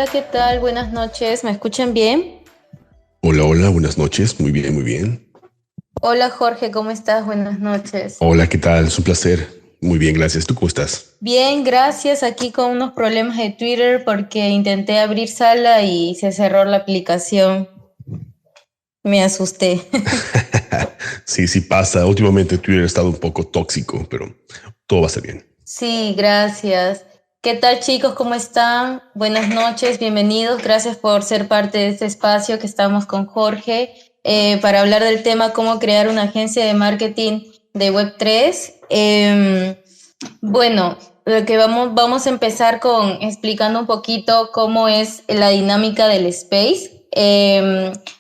Hola, ¿qué tal? Buenas noches. ¿Me escuchan bien? Hola, hola, buenas noches. Muy bien, muy bien. Hola, Jorge, ¿cómo estás? Buenas noches. Hola, ¿qué tal? Es un placer. Muy bien, gracias. ¿Tú cómo estás? Bien, gracias. Aquí con unos problemas de Twitter porque intenté abrir sala y se cerró la aplicación. Me asusté. Sí, sí pasa. Últimamente Twitter ha estado un poco tóxico, pero todo va a estar bien. Sí, gracias. ¿Qué tal, chicos? ¿Cómo están? Buenas noches, bienvenidos. Gracias por ser parte de este espacio que estamos con Jorge para hablar del tema cómo crear una agencia de marketing de Web3. Bueno, lo que vamos a empezar con explicando un poquito cómo es la dinámica del space.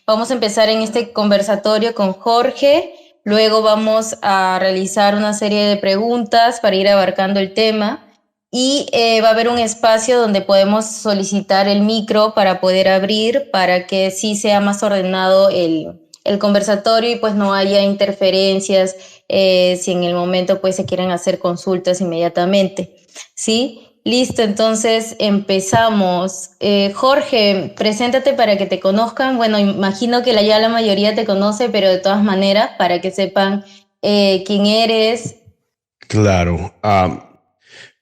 Vamos a empezar en este conversatorio con Jorge, luego vamos a realizar una serie de preguntas para ir abarcando el tema y va a haber un espacio donde podemos solicitar el micro para poder abrir para que sí sea más ordenado el conversatorio y pues no haya interferencias si en el momento pues se quieren hacer consultas inmediatamente. ¿Sí? Listo, entonces empezamos. Jorge, preséntate para que te conozcan. Bueno, imagino que ya la mayoría te conoce, pero de todas maneras, para que sepan quién eres. Claro.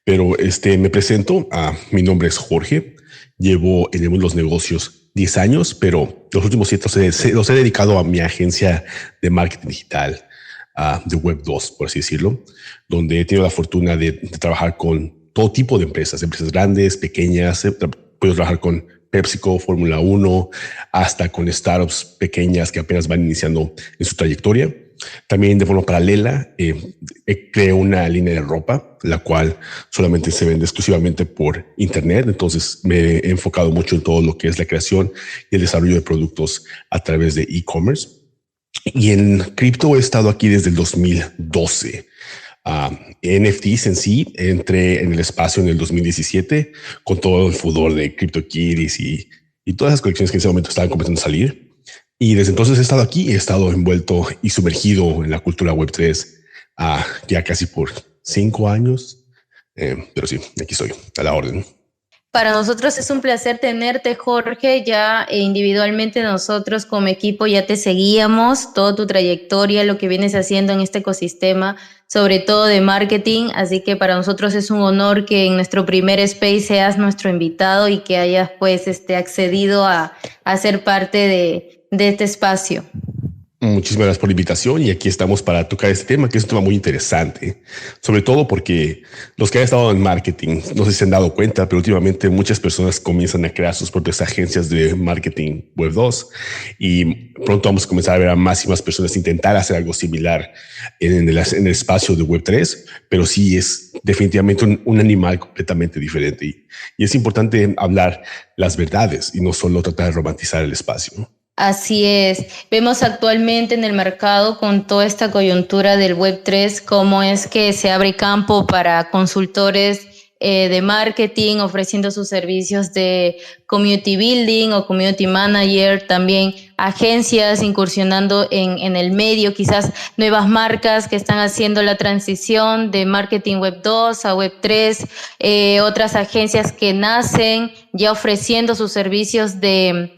Pero me presento. Mi nombre es Jorge. Llevo en el mundo de los negocios 10 años, pero los últimos 7 los he dedicado a mi agencia de marketing digital, de Web2, por así decirlo, donde he tenido la fortuna de trabajar con todo tipo de empresas grandes, pequeñas. Puedo trabajar con PepsiCo, Fórmula Uno, hasta con startups pequeñas que apenas van iniciando en su trayectoria. También de forma paralela, creé una línea de ropa, la cual solamente se vende exclusivamente por Internet. Entonces me he enfocado mucho en todo lo que es la creación y el desarrollo de productos a través de e-commerce. Y en cripto he estado aquí desde el 2012. NFTs en sí, entré en el espacio en el 2017 con todo el furor de CryptoKitties y todas las colecciones que en ese momento estaban comenzando a salir. Y desde entonces he estado aquí, he estado envuelto y sumergido en la cultura Web3 ya casi por 5 años. Pero sí, aquí estoy, a la orden. Para nosotros es un placer tenerte, Jorge. Ya individualmente nosotros como equipo ya te seguíamos, toda tu trayectoria, lo que vienes haciendo en este ecosistema, sobre todo de marketing. Así que para nosotros es un honor que en nuestro primer space seas nuestro invitado y que hayas pues accedido a ser parte de este espacio. Muchísimas gracias por la invitación y aquí estamos para tocar este tema, que es un tema muy interesante, sobre todo porque los que han estado en marketing, no sé si se han dado cuenta, pero últimamente muchas personas comienzan a crear sus propias agencias de marketing web 2 y pronto vamos a comenzar a ver a más y más personas intentar hacer algo similar en el espacio de web 3, pero sí es definitivamente un animal completamente diferente y es importante hablar las verdades y no solo tratar de romantizar el espacio, ¿no? Así es. Vemos actualmente en el mercado con toda esta coyuntura del Web3 cómo es que se abre campo para consultores de marketing ofreciendo sus servicios de community building o community manager, también agencias incursionando en el medio, quizás nuevas marcas que están haciendo la transición de marketing web 2 a web 3, otras agencias que nacen ya ofreciendo sus servicios de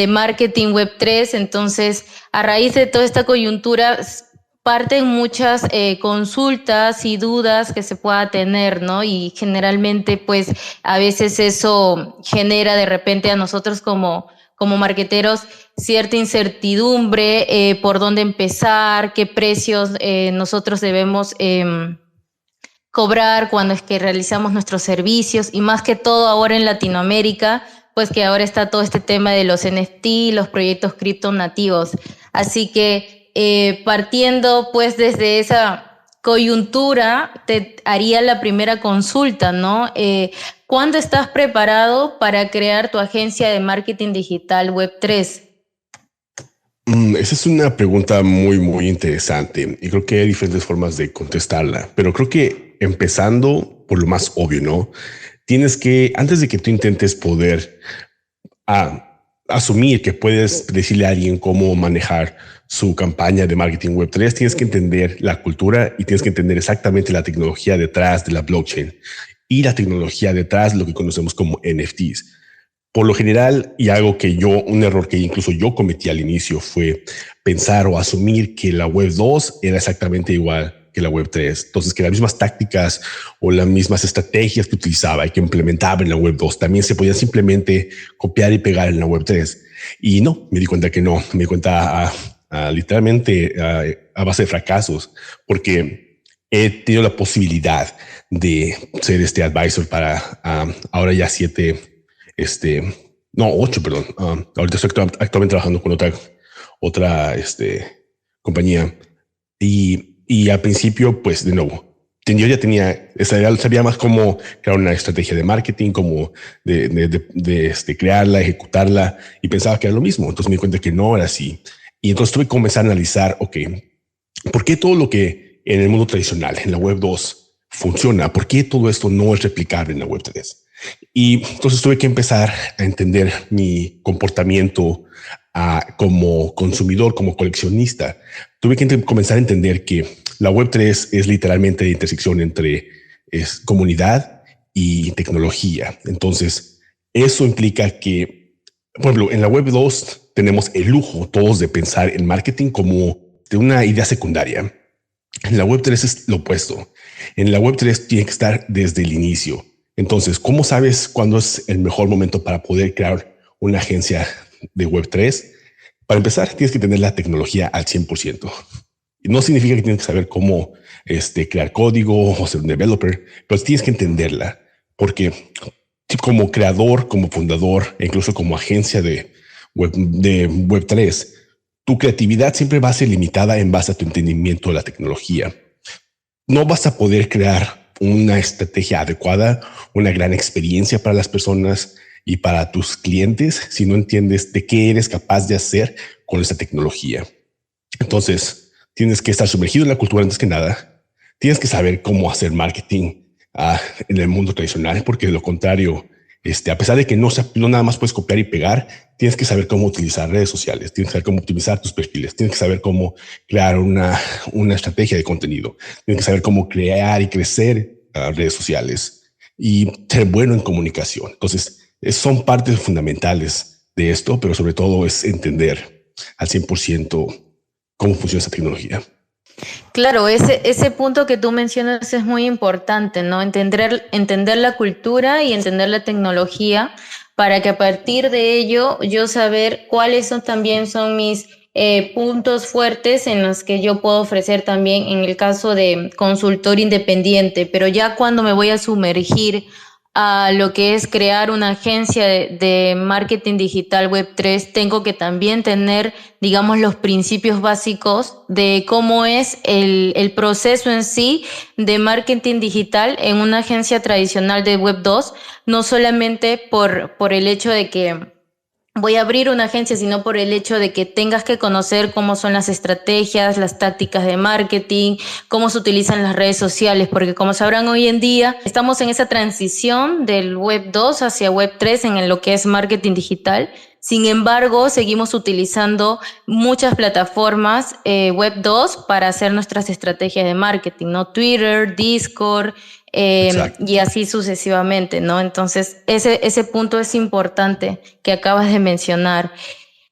marketing web 3. Entonces, a raíz de toda esta coyuntura, parten muchas consultas y dudas que se pueda tener, ¿no? Y generalmente, pues, a veces eso genera de repente a nosotros como marqueteros cierta incertidumbre por dónde empezar, qué precios nosotros debemos cobrar cuando es que realizamos nuestros servicios y más que todo ahora en Latinoamérica, pues que ahora está todo este tema de los NFT, los proyectos cripto nativos. Así que partiendo pues desde esa coyuntura, te haría la primera consulta, ¿no? ¿Cuándo estás preparado para crear tu agencia de marketing digital Web3? Esa es una pregunta muy, muy interesante y creo que hay diferentes formas de contestarla, pero creo que empezando por lo más obvio, ¿no? Tienes que, antes de que tú intentes poder asumir que puedes decirle a alguien cómo manejar su campaña de marketing web 3, tienes que entender la cultura y tienes que entender exactamente la tecnología detrás de la blockchain y la tecnología detrás de lo que conocemos como NFTs. Por lo general, y algo que un error que incluso yo cometí al inicio fue pensar o asumir que la web 2 era exactamente igual que la web 3. Entonces, que las mismas tácticas o las mismas estrategias que utilizaba y que implementaba en la web 2 también se podían simplemente copiar y pegar en la web 3. Y no, me di cuenta que no, me di cuenta literalmente a base de fracasos, porque he tenido la posibilidad de ser este advisor para ahora ya 8, perdón. Ahorita estoy actualmente trabajando con otra compañía y al principio, pues de nuevo, yo ya tenía, sabía más cómo crear una estrategia de marketing, cómo crearla, ejecutarla, y pensaba que era lo mismo. Entonces me di cuenta que no era así. Y entonces tuve que comenzar a analizar, ok, ¿por qué todo lo que en el mundo tradicional, en la web 2, funciona? ¿Por qué todo esto no es replicable en la web 3? Y entonces tuve que empezar a entender mi comportamiento como consumidor, como coleccionista. Tuve que comenzar a entender que la web 3 es literalmente la intersección entre comunidad y tecnología. Entonces, eso implica que, por ejemplo, en la web 2 tenemos el lujo todos de pensar en marketing como de una idea secundaria. En la web 3 es lo opuesto. En la web 3 tiene que estar desde el inicio. Entonces, ¿cómo sabes cuándo es el mejor momento para poder crear una agencia de web 3? Para empezar, tienes que tener la tecnología al 100%. Y no significa que tienes que saber cómo crear código o ser un developer, pero tienes que entenderla, porque como creador, como fundador e incluso como agencia de web 3, tu creatividad siempre va a ser limitada en base a tu entendimiento de la tecnología. No vas a poder crear una estrategia adecuada, una gran experiencia para las personas y para tus clientes si no entiendes de qué eres capaz de hacer con esa tecnología. Entonces, tienes que estar sumergido en la cultura antes que nada. Tienes que saber cómo hacer marketing en el mundo tradicional, porque de lo contrario, a pesar de que no nada más puedes copiar y pegar, tienes que saber cómo utilizar redes sociales, tienes que saber cómo optimizar tus perfiles, tienes que saber cómo crear una estrategia de contenido, tienes que saber cómo crear y crecer redes sociales y ser bueno en comunicación. Entonces, son partes fundamentales de esto, pero sobre todo es entender al 100% cómo funciona esa tecnología. Claro, ese punto que tú mencionas es muy importante, ¿no? Entender la cultura y entender la tecnología para que a partir de ello yo saber cuáles son mis puntos fuertes en los que yo puedo ofrecer también en el caso de consultor independiente, pero ya cuando me voy a sumergir a lo que es crear una agencia de marketing digital web 3, tengo que también tener, digamos, los principios básicos de cómo es el proceso en sí de marketing digital en una agencia tradicional de web 2, no solamente por el hecho de que voy a abrir una agencia, sino por el hecho de que tengas que conocer cómo son las estrategias, las tácticas de marketing, cómo se utilizan las redes sociales, porque como sabrán hoy en día estamos en esa transición del web 2 hacia web 3 en lo que es marketing digital. Sin embargo, seguimos utilizando muchas plataformas web 2 para hacer nuestras estrategias de marketing, ¿no? Twitter, Discord, y así sucesivamente, ¿no? Entonces, ese punto es importante que acabas de mencionar.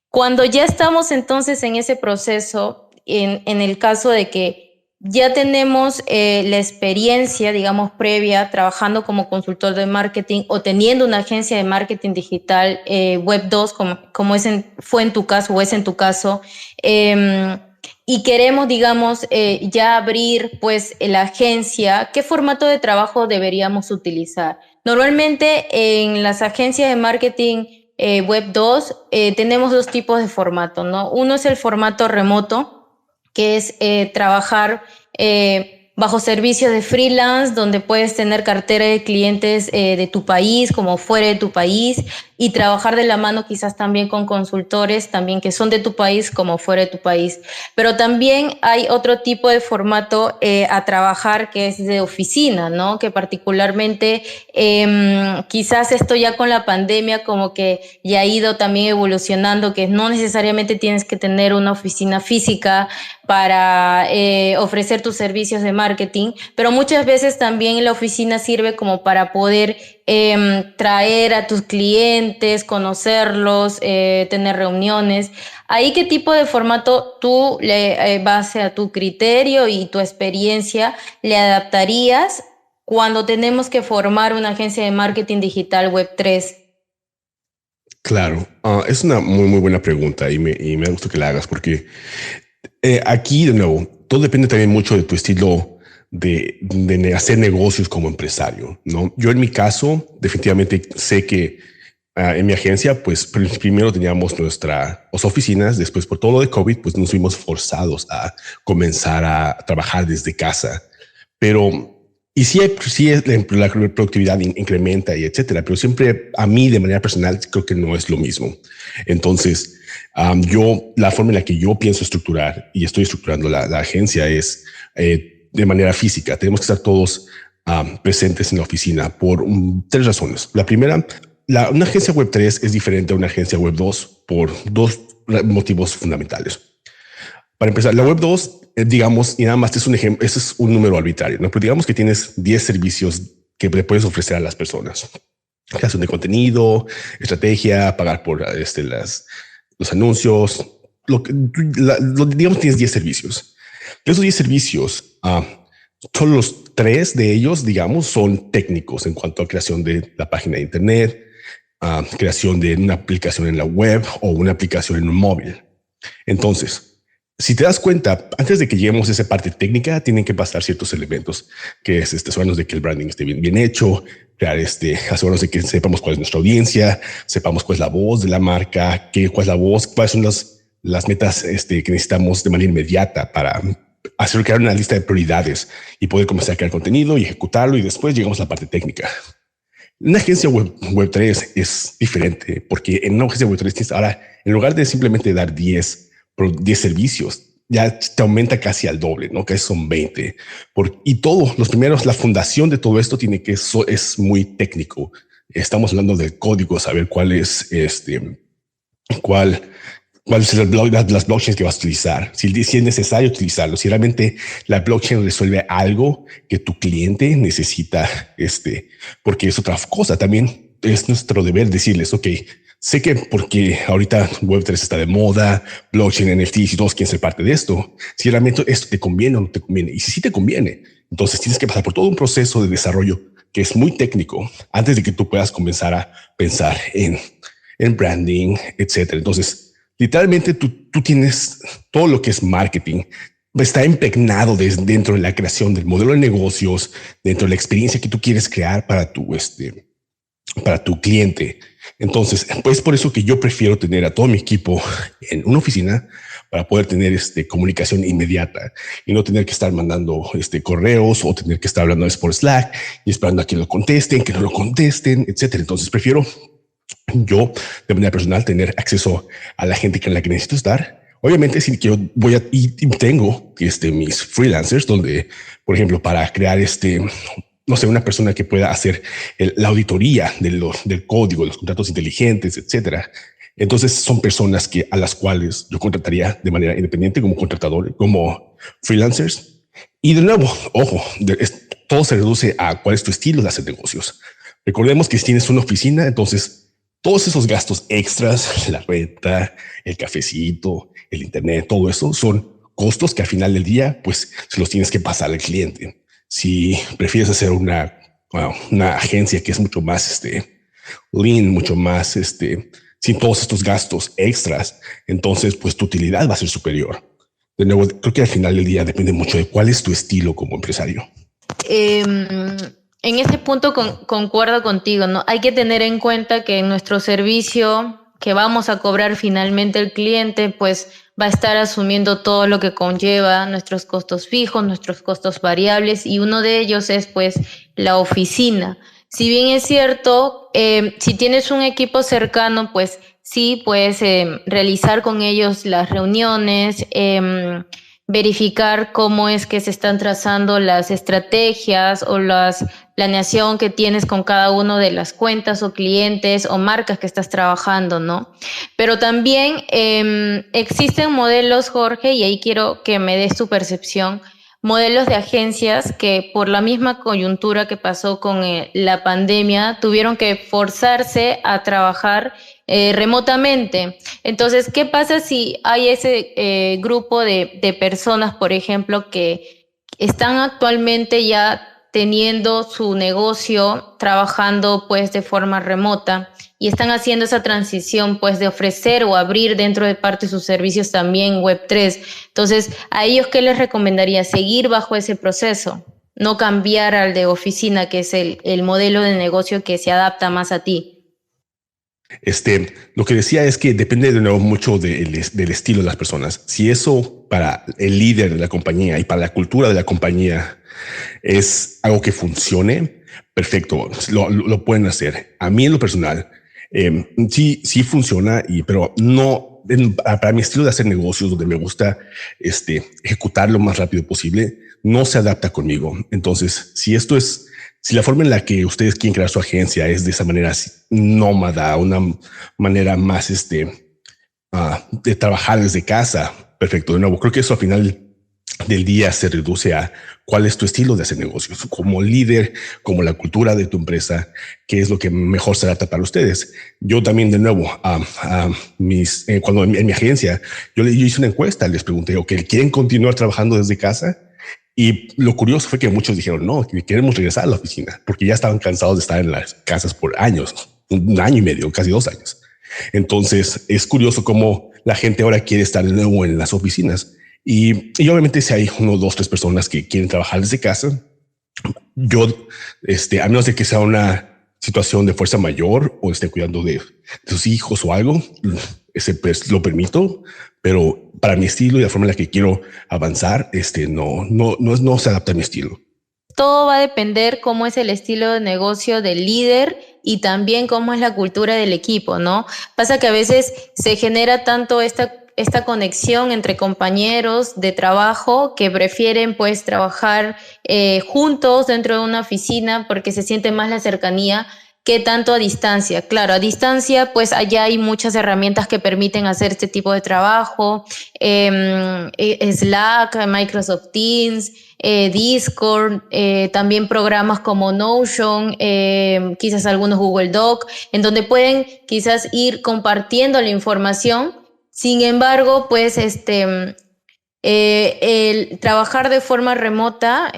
Cuando ya estamos entonces en ese proceso, en el caso de que ya tenemos la experiencia, digamos, previa trabajando como consultor de marketing o teniendo una agencia de marketing digital web 2, como fue en tu caso o es en tu caso, y queremos, digamos, ya abrir pues la agencia, ¿qué formato de trabajo deberíamos utilizar? Normalmente en las agencias de marketing web 2 tenemos dos tipos de formato, ¿no? Uno es el formato remoto, que es trabajar bajo servicios de freelance, donde puedes tener cartera de clientes de tu país como fuera de tu país y trabajar de la mano quizás también con consultores también que son de tu país como fuera de tu país. Pero también hay otro tipo de formato a trabajar que es de oficina, ¿no? Que particularmente quizás esto ya con la pandemia como que ya ha ido también evolucionando, que no necesariamente tienes que tener una oficina física para ofrecer tus servicios de marketing, pero muchas veces también la oficina sirve como para poder traer a tus clientes, conocerlos, tener reuniones. ¿Ahí qué tipo de formato tú, base a tu criterio y tu experiencia, le adaptarías cuando tenemos que formar una agencia de marketing digital Web3? Claro, es una muy buena pregunta y me gusta que la hagas porque aquí, de nuevo, todo depende también mucho de tu estilo de hacer negocios como empresario, ¿no? Yo en mi caso, definitivamente sé que en mi agencia, pues primero teníamos nuestras oficinas, después por todo lo de COVID, pues nos fuimos forzados a comenzar a trabajar desde casa. Pero, y sí es la productividad incrementa y etcétera, pero siempre a mí de manera personal creo que no es lo mismo. Entonces, la forma en la que yo pienso estructurar y estoy estructurando la agencia es de manera física. Tenemos que estar todos presentes en la oficina por tres razones. La primera, una agencia Web3 es diferente a una agencia Web2 por dos motivos fundamentales. Para empezar, la Web 2, digamos, y nada más es un ejemplo, ese es un número arbitrario, ¿no? Pero digamos que tienes 10 servicios que le puedes ofrecer a las personas. Creación de contenido, estrategia, pagar por los anuncios, digamos tienes 10 servicios. De esos 10 servicios, solo los 3 de ellos, digamos, son técnicos en cuanto a creación de la página de internet, creación de una aplicación en la web o una aplicación en un móvil. Entonces, si te das cuenta, antes de que lleguemos a esa parte técnica, tienen que pasar ciertos elementos, que es asegurarnos de que el branding esté bien hecho, crear asegurarnos de que sepamos cuál es nuestra audiencia, sepamos cuál es la voz de la marca, cuál es la voz, cuáles son las metas que necesitamos de manera inmediata para crear una lista de prioridades y poder comenzar a crear contenido y ejecutarlo, y después llegamos a la parte técnica. Una agencia web 3 es diferente porque en una agencia web 3 ahora, en lugar de simplemente dar 10 servicios, ya te aumenta casi al doble, ¿no? Que son 20. Y todos los primeros, la fundación de todo esto es muy técnico. Estamos hablando del código, saber cuál es cuál es las blockchains que vas a utilizar, si es necesario utilizarlo, si realmente la blockchain resuelve algo que tu cliente necesita, porque es otra cosa. También es nuestro deber decirles, ok, sé que porque ahorita Web3 está de moda, blockchain, NFTs y todos quieren ser parte de esto. Si realmente esto te conviene o no te conviene. Y si sí te conviene, entonces tienes que pasar por todo un proceso de desarrollo que es muy técnico antes de que tú puedas comenzar a pensar en branding, etcétera. Entonces, literalmente tú tienes todo lo que es marketing. Está impregnado dentro de la creación del modelo de negocios, dentro de la experiencia que tú quieres crear para tu cliente. Entonces, pues por eso que yo prefiero tener a todo mi equipo en una oficina para poder tener comunicación inmediata y no tener que estar mandando correos o tener que estar hablando por Slack y esperando a que lo contesten, que no lo contesten, etcétera. Entonces prefiero yo de manera personal tener acceso a la gente con la que necesito estar. Obviamente, si yo y tengo mis freelancers donde, por ejemplo, para crear no sé, una persona que pueda hacer la auditoría del código, los contratos inteligentes, etcétera. Entonces son personas a las cuales yo contrataría de manera independiente como contratador, como freelancers. Y de nuevo, ojo, todo se reduce a cuál es tu estilo de hacer negocios. Recordemos que si tienes una oficina, entonces todos esos gastos extras, la renta, el cafecito, el internet, todo eso son costos que al final del día, pues se los tienes que pasar al cliente. Si prefieres hacer una agencia que es mucho más lean, mucho más sin todos estos gastos extras, entonces pues tu utilidad va a ser superior. De nuevo, creo que al final del día depende mucho de cuál es tu estilo como empresario. En ese punto concuerdo contigo, ¿no? Hay que tener en cuenta que nuestro servicio que vamos a cobrar finalmente el cliente, pues va a estar asumiendo todo lo que conlleva nuestros costos fijos, nuestros costos variables, y uno de ellos es pues la oficina. Si bien es cierto, si tienes un equipo cercano, pues sí puedes realizar con ellos las reuniones, verificar cómo es que se están trazando las estrategias o la planeación que tienes con cada uno de las cuentas o clientes o marcas que estás trabajando, ¿no? Pero también existen modelos, Jorge, y ahí quiero que me des tu percepción, modelos de agencias que por la misma coyuntura que pasó con la pandemia tuvieron que forzarse a trabajar remotamente. Entonces, ¿qué pasa si hay ese grupo de personas, por ejemplo, que están actualmente ya teniendo su negocio trabajando pues de forma remota y están haciendo esa transición pues de ofrecer o abrir dentro de parte de sus servicios también Web3? Entonces, ¿a ellos qué les recomendaría? Seguir bajo ese proceso, no cambiar al de oficina, que es el modelo de negocio que se adapta más a ti. Lo que decía es que depende de nuevo mucho del estilo de las personas. Si eso para el líder de la compañía y para la cultura de la compañía es algo que funcione, perfecto, lo pueden hacer. A mí en lo personal, sí funciona, pero no para mi estilo de hacer negocios, donde me gusta ejecutar lo más rápido posible, no se adapta conmigo. Entonces, si la forma en la que ustedes quieren crear su agencia es de esa manera nómada, una manera más de trabajar desde casa, perfecto. De nuevo, creo que eso al final del día se reduce a cuál es tu estilo de hacer negocios como líder, como la cultura de tu empresa, qué es lo que mejor se adapta para ustedes. Yo también, de nuevo, cuando en mi agencia, yo hice una encuesta, les pregunté, ok, ¿quieren continuar trabajando desde casa? Y lo curioso fue que muchos dijeron, no, que queremos regresar a la oficina, porque ya estaban cansados de estar en las casas por años, un año y medio, casi 2 años. Entonces es curioso cómo la gente ahora quiere estar de nuevo en las oficinas. Y obviamente si hay 1, 2, 3 personas que quieren trabajar desde casa, yo, a menos de que sea una situación de fuerza mayor o esté cuidando de sus hijos o algo, pues, lo permito, pero para mi estilo y la forma en la que quiero avanzar, no se adapta a mi estilo. Todo va a depender cómo es el estilo de negocio del líder y también cómo es la cultura del equipo, ¿no? Pasa que a veces se genera tanto esta conexión entre compañeros de trabajo que prefieren pues trabajar juntos dentro de una oficina porque se siente más la cercanía que tanto a distancia. Claro, a distancia pues allá hay muchas herramientas que permiten hacer este tipo de trabajo, Slack, Microsoft Teams, Discord, también programas como Notion, quizás algunos Google Doc, en donde pueden quizás ir compartiendo la información. Sin embargo, pues el trabajar de forma remota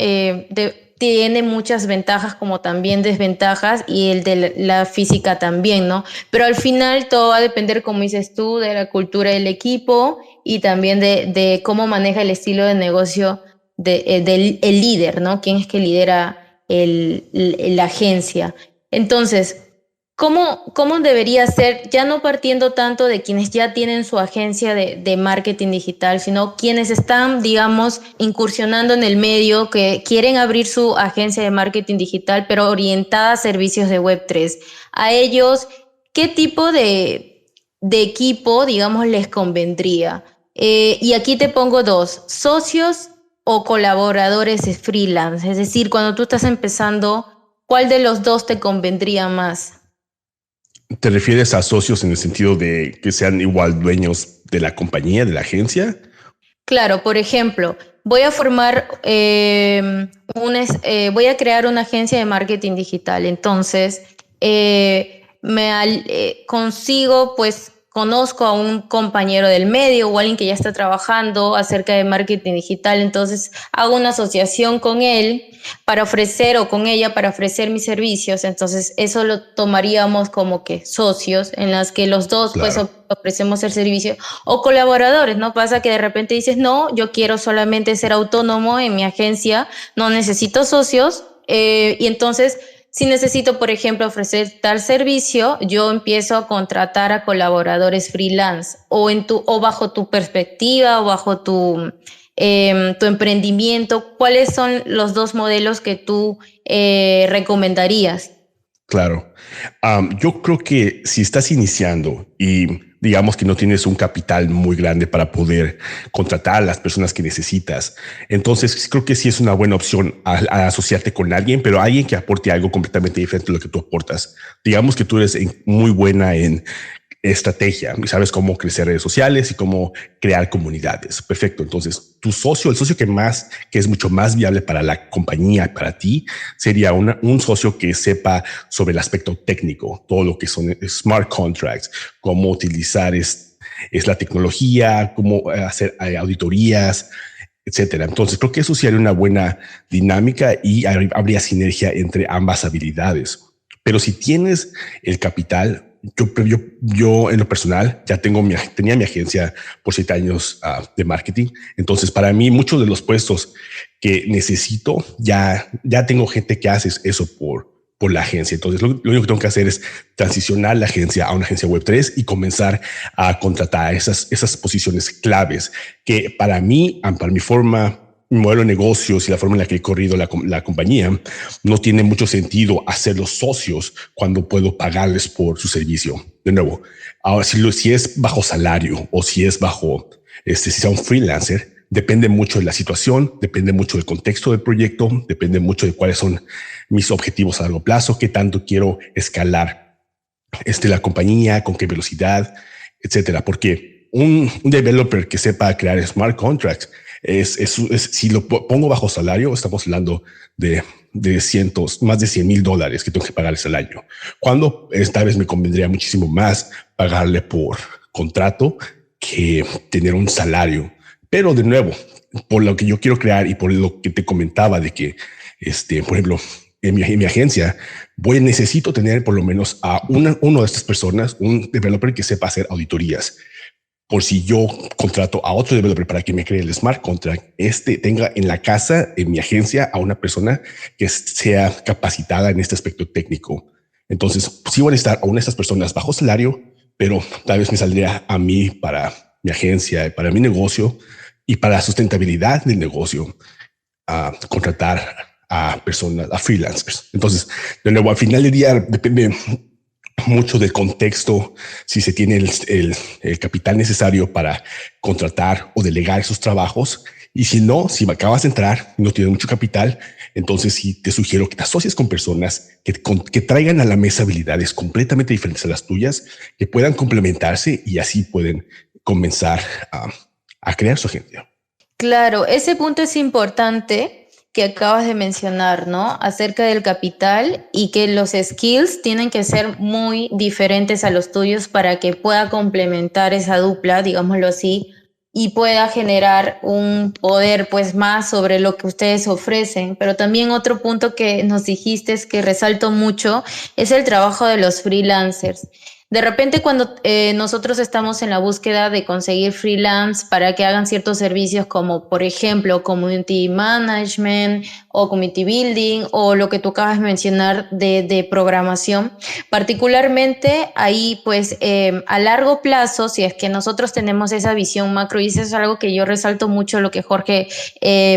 tiene muchas ventajas como también desventajas y el de la física también, ¿no? Pero al final todo va a depender, como dices tú, de la cultura del equipo y también de cómo maneja el estilo de negocio del el líder, ¿no? Quién es que lidera la agencia. Entonces, ¿cómo debería ser, ya no partiendo tanto de quienes ya tienen su agencia de marketing digital, sino quienes están, digamos, incursionando en el medio, que quieren abrir su agencia de marketing digital, pero orientada a servicios de Web3? A ellos, ¿qué tipo de equipo, digamos, les convendría? Y aquí te pongo dos: socios o colaboradores freelance. Es decir, cuando tú estás empezando, ¿cuál de los dos te convendría más? ¿Te refieres a socios en el sentido de que sean igual dueños de la compañía, de la agencia? Claro, por ejemplo, voy a formar, voy a crear una agencia de marketing digital. Entonces, consigo, pues, conozco a un compañero del medio o alguien que ya está trabajando acerca de marketing digital. Entonces, hago una asociación con él para ofrecer o con ella para ofrecer mis servicios. Entonces, eso lo tomaríamos como que socios en las que los dos, pues, Claro. ofrecemos el servicio, o colaboradores, ¿no? Pasa que de repente dices, no, yo quiero solamente ser autónomo en mi agencia, no necesito socios, y entonces, si necesito, por ejemplo, ofrecer tal servicio, yo empiezo a contratar a colaboradores freelance, o bajo tu perspectiva, o bajo tu emprendimiento. ¿Cuáles son los dos modelos que tú recomendarías? Claro. Yo creo que si estás iniciando y digamos que no tienes un capital muy grande para poder contratar a las personas que necesitas. Entonces creo que sí es una buena opción a asociarte con alguien, pero alguien que aporte algo completamente diferente de lo que tú aportas. Digamos que tú eres muy buena en estrategia y sabes cómo crecer redes sociales y cómo crear comunidades. Perfecto. Entonces, tu socio, el socio que es mucho más viable para la compañía, para ti, sería un socio que sepa sobre el aspecto técnico, todo lo que son smart contracts, cómo utilizar es la tecnología, cómo hacer auditorías, etcétera. Entonces, creo que eso sería una buena dinámica y habría sinergia entre ambas habilidades. Pero si tienes el capital, yo en lo personal ya tenía mi agencia por 7 años de marketing. Entonces, para mí, muchos de los puestos que necesito, ya tengo gente que hace eso por la agencia. Entonces, lo único que tengo que hacer es transicionar la agencia a una agencia Web3 y comenzar a contratar esas posiciones claves que para mí, para mi forma, mi modelo de negocios y la forma en la que he corrido la compañía, no tiene mucho sentido hacerlos socios cuando puedo pagarles por su servicio. De nuevo, ahora si es bajo salario o si es bajo, si sea un freelancer, depende mucho de la situación, depende mucho del contexto del proyecto, depende mucho de cuáles son mis objetivos a largo plazo, qué tanto quiero escalar la compañía, con qué velocidad, etcétera. Porque un developer que sepa crear smart contracts si lo pongo bajo salario, estamos hablando de más de $100,000 que tengo que pagarles al año. Cuando esta vez me convendría muchísimo más pagarle por contrato que tener un salario. Pero de nuevo, por lo que yo quiero crear y por lo que te comentaba de que, por ejemplo, en mi agencia, necesito tener por lo menos a uno de estas personas, un developer que sepa hacer auditorías. Por si yo contrato a otro developer para que me cree el smart contract, tenga en la casa, en mi agencia, a una persona que sea capacitada en este aspecto técnico. Entonces, sí voy a necesitar a una de estas personas bajo salario, pero tal vez me saldría a mí para mi agencia, para mi negocio y para la sustentabilidad del negocio, a contratar a personas, a freelancers. Entonces, de nuevo, al final del día depende mucho del contexto, si se tiene el capital necesario para contratar o delegar esos trabajos. Y si no, si acabas de entrar, no tienes mucho capital, entonces sí te sugiero que te asocies con personas que traigan a la mesa habilidades completamente diferentes a las tuyas, que puedan complementarse y así pueden comenzar a crear su agencia. Claro, ese punto es importante que acabas de mencionar, ¿no? Acerca del capital y que los skills tienen que ser muy diferentes a los tuyos para que pueda complementar esa dupla, digámoslo así, y pueda generar un poder pues más sobre lo que ustedes ofrecen. Pero también otro punto que nos dijiste es que resalto mucho es el trabajo de los freelancers. De repente cuando nosotros estamos en la búsqueda de conseguir freelance para que hagan ciertos servicios como por ejemplo community management o community building o lo que tú acabas de mencionar de programación, particularmente ahí pues a largo plazo, si es que nosotros tenemos esa visión macro, y eso es algo que yo resalto mucho lo que Jorge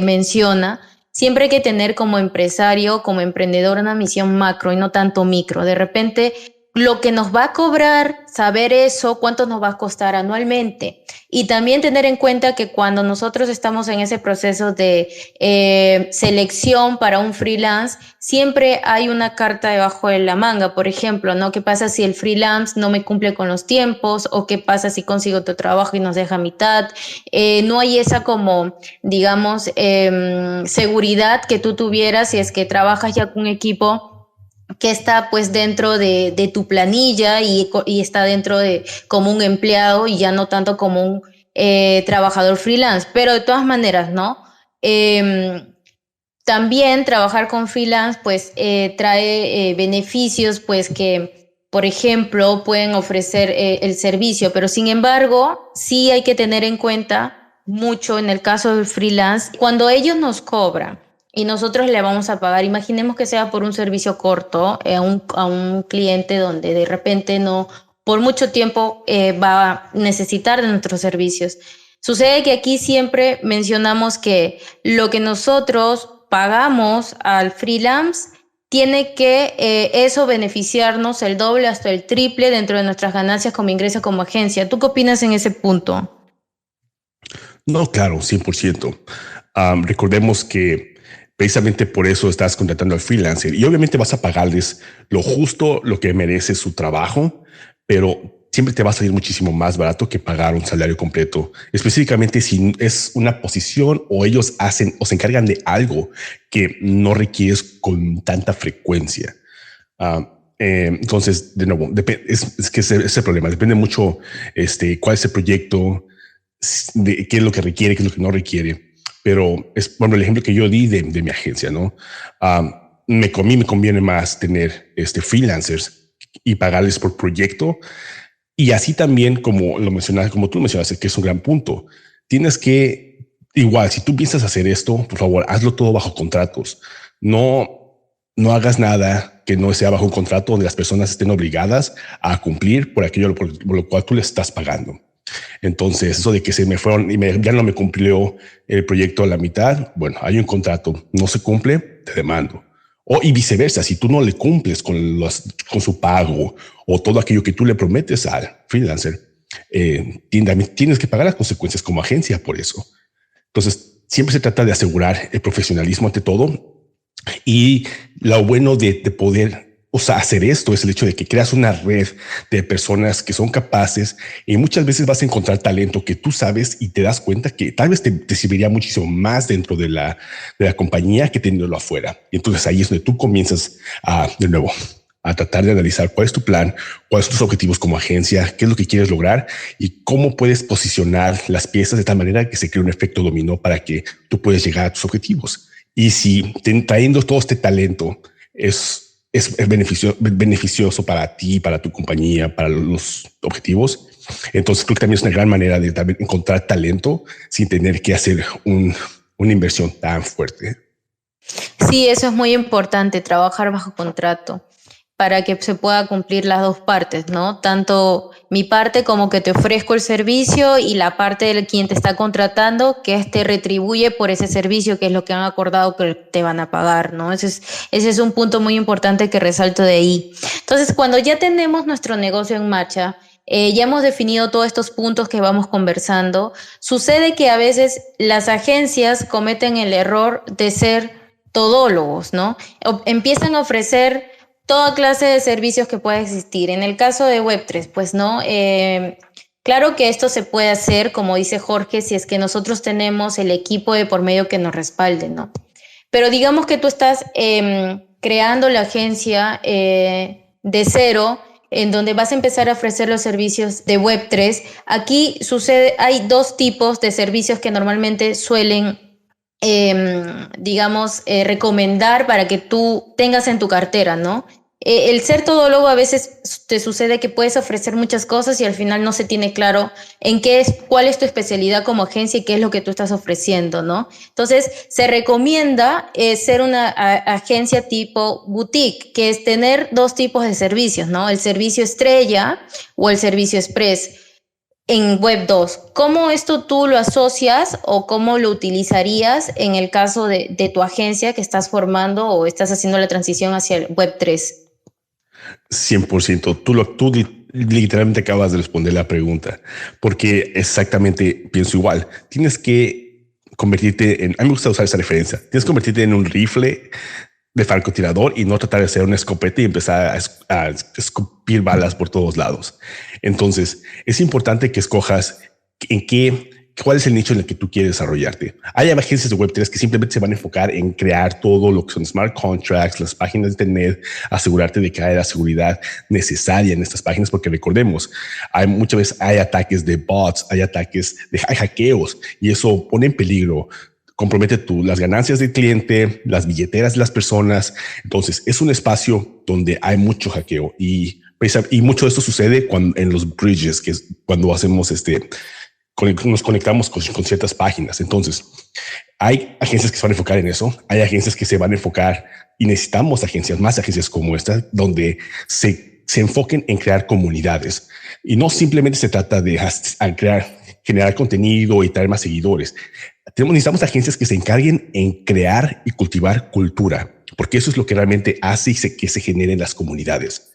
menciona. Siempre hay que tener como empresario, como emprendedor, una misión macro y no tanto micro. De repente, lo que nos va a cobrar, saber eso, cuánto nos va a costar anualmente. Y también tener en cuenta que cuando nosotros estamos en ese proceso de selección para un freelance, siempre hay una carta debajo de la manga. Por ejemplo, ¿no? ¿Qué pasa si el freelance no me cumple con los tiempos? ¿O qué pasa si consigo otro trabajo y nos deja a mitad? No hay esa como, digamos, seguridad que tú tuvieras si es que trabajas ya con un equipo que está pues dentro de tu planilla y está dentro de como un empleado y ya no tanto como un trabajador freelance. Pero de todas maneras, ¿no? También trabajar con freelance pues trae beneficios pues que, por ejemplo, pueden ofrecer el servicio, pero sin embargo, sí hay que tener en cuenta mucho en el caso del freelance, cuando ellos nos cobran y nosotros le vamos a pagar, imaginemos que sea por un servicio corto a un cliente donde de repente no, por mucho tiempo va a necesitar de nuestros servicios. Sucede que aquí siempre mencionamos que lo que nosotros pagamos al freelance tiene que eso beneficiarnos el doble hasta el triple dentro de nuestras ganancias como ingresos como agencia. ¿Tú qué opinas en ese punto? No, claro, 100%. Recordemos que precisamente por eso estás contratando al freelancer y obviamente vas a pagarles lo justo, lo que merece su trabajo, pero siempre te va a salir muchísimo más barato que pagar un salario completo, específicamente si es una posición o ellos hacen o se encargan de algo que no requieres con tanta frecuencia. Entonces, de nuevo, es que ese problema depende mucho cuál es el proyecto, de qué es lo que requiere, qué es lo que no requiere. Pero es, bueno, el ejemplo que yo di de mi agencia, ¿no? Me conviene más tener freelancers y pagarles por proyecto. Y así también, como lo mencionaste, como tú mencionaste, que es un gran punto. Tienes que, igual, si tú piensas hacer esto, por favor, hazlo todo bajo contratos. No hagas nada que no sea bajo un contrato donde las personas estén obligadas a cumplir por aquello por lo cual tú le estás pagando. Entonces, eso de que se me fueron y ya no me cumplió el proyecto a la mitad, bueno, hay un contrato, no se cumple, te demando. Y viceversa, si tú no le cumples con su pago o todo aquello que tú le prometes al freelancer, tienes que pagar las consecuencias como agencia por eso. Entonces, siempre se trata de asegurar el profesionalismo ante todo. Y lo bueno de poder hacer esto es el hecho de que creas una red de personas que son capaces y muchas veces vas a encontrar talento que tú sabes y te das cuenta que tal vez te serviría muchísimo más dentro de la compañía que teniéndolo afuera. Y entonces ahí es donde tú comienzas de nuevo a tratar de analizar cuál es tu plan, cuáles son tus objetivos como agencia, qué es lo que quieres lograr y cómo puedes posicionar las piezas de tal manera que se cree un efecto dominó para que tú puedas llegar a tus objetivos. Y si trayendo todo este talento es beneficioso para ti, para tu compañía, para los objetivos, entonces creo que también es una gran manera de también encontrar talento sin tener que hacer una inversión tan fuerte. Sí, eso es muy importante, trabajar bajo contrato para que se pueda cumplir las dos partes, ¿no? Tanto mi parte como que te ofrezco el servicio y la parte del quien te está contratando que te retribuye por ese servicio, que es lo que han acordado que te van a pagar, ¿no? Ese es un punto muy importante que resalto de ahí. Entonces, cuando ya tenemos nuestro negocio en marcha, ya hemos definido todos estos puntos que vamos conversando, sucede que a veces las agencias cometen el error de ser todólogos, ¿no? Empiezan a ofrecer toda clase de servicios que pueda existir. En el caso de Web3, pues no, claro que esto se puede hacer, como dice Jorge, si es que nosotros tenemos el equipo de por medio que nos respalde, ¿no? Pero digamos que tú estás creando la agencia de cero, en donde vas a empezar a ofrecer los servicios de Web3. Aquí sucede, hay dos tipos de servicios que normalmente suelen recomendar para que tú tengas en tu cartera, ¿no? El ser todólogo a veces te sucede que puedes ofrecer muchas cosas y al final no se tiene claro cuál es tu especialidad como agencia y qué es lo que tú estás ofreciendo, ¿no? Entonces, se recomienda ser una agencia tipo boutique, que es tener dos tipos de servicios, ¿no? El servicio estrella o el servicio express en Web 2. ¿Cómo esto tú lo asocias o cómo lo utilizarías en el caso de tu agencia que estás formando o estás haciendo la transición hacia el Web 3? 100%. Tú literalmente acabas de responder la pregunta, porque exactamente pienso igual. Tienes que convertirte en, a mí me gusta usar esa referencia, tienes que convertirte en un rifle de francotirador y no tratar de ser una escopeta y empezar a escupir balas por todos lados. Entonces, es importante que escojas cuál es el nicho en el que tú quieres desarrollarte. Hay agencias de Web3 que simplemente se van a enfocar en crear todo lo que son smart contracts, las páginas de internet, asegurarte de que haya la seguridad necesaria en estas páginas, porque recordemos, muchas veces hay ataques de bots, hay hackeos y eso pone en peligro, compromete las ganancias del cliente, las billeteras de las personas. Entonces es un espacio donde hay mucho hackeo y mucho de esto sucede en los bridges, que es cuando hacemos nos conectamos con ciertas páginas. Entonces, hay agencias que se van a enfocar en eso. Hay agencias que se van a enfocar y necesitamos más agencias como esta, donde se enfoquen en crear comunidades. Y no simplemente se trata de generar contenido y traer más seguidores. Necesitamos agencias que se encarguen en crear y cultivar cultura. porque eso es lo que realmente hace que se generen las comunidades.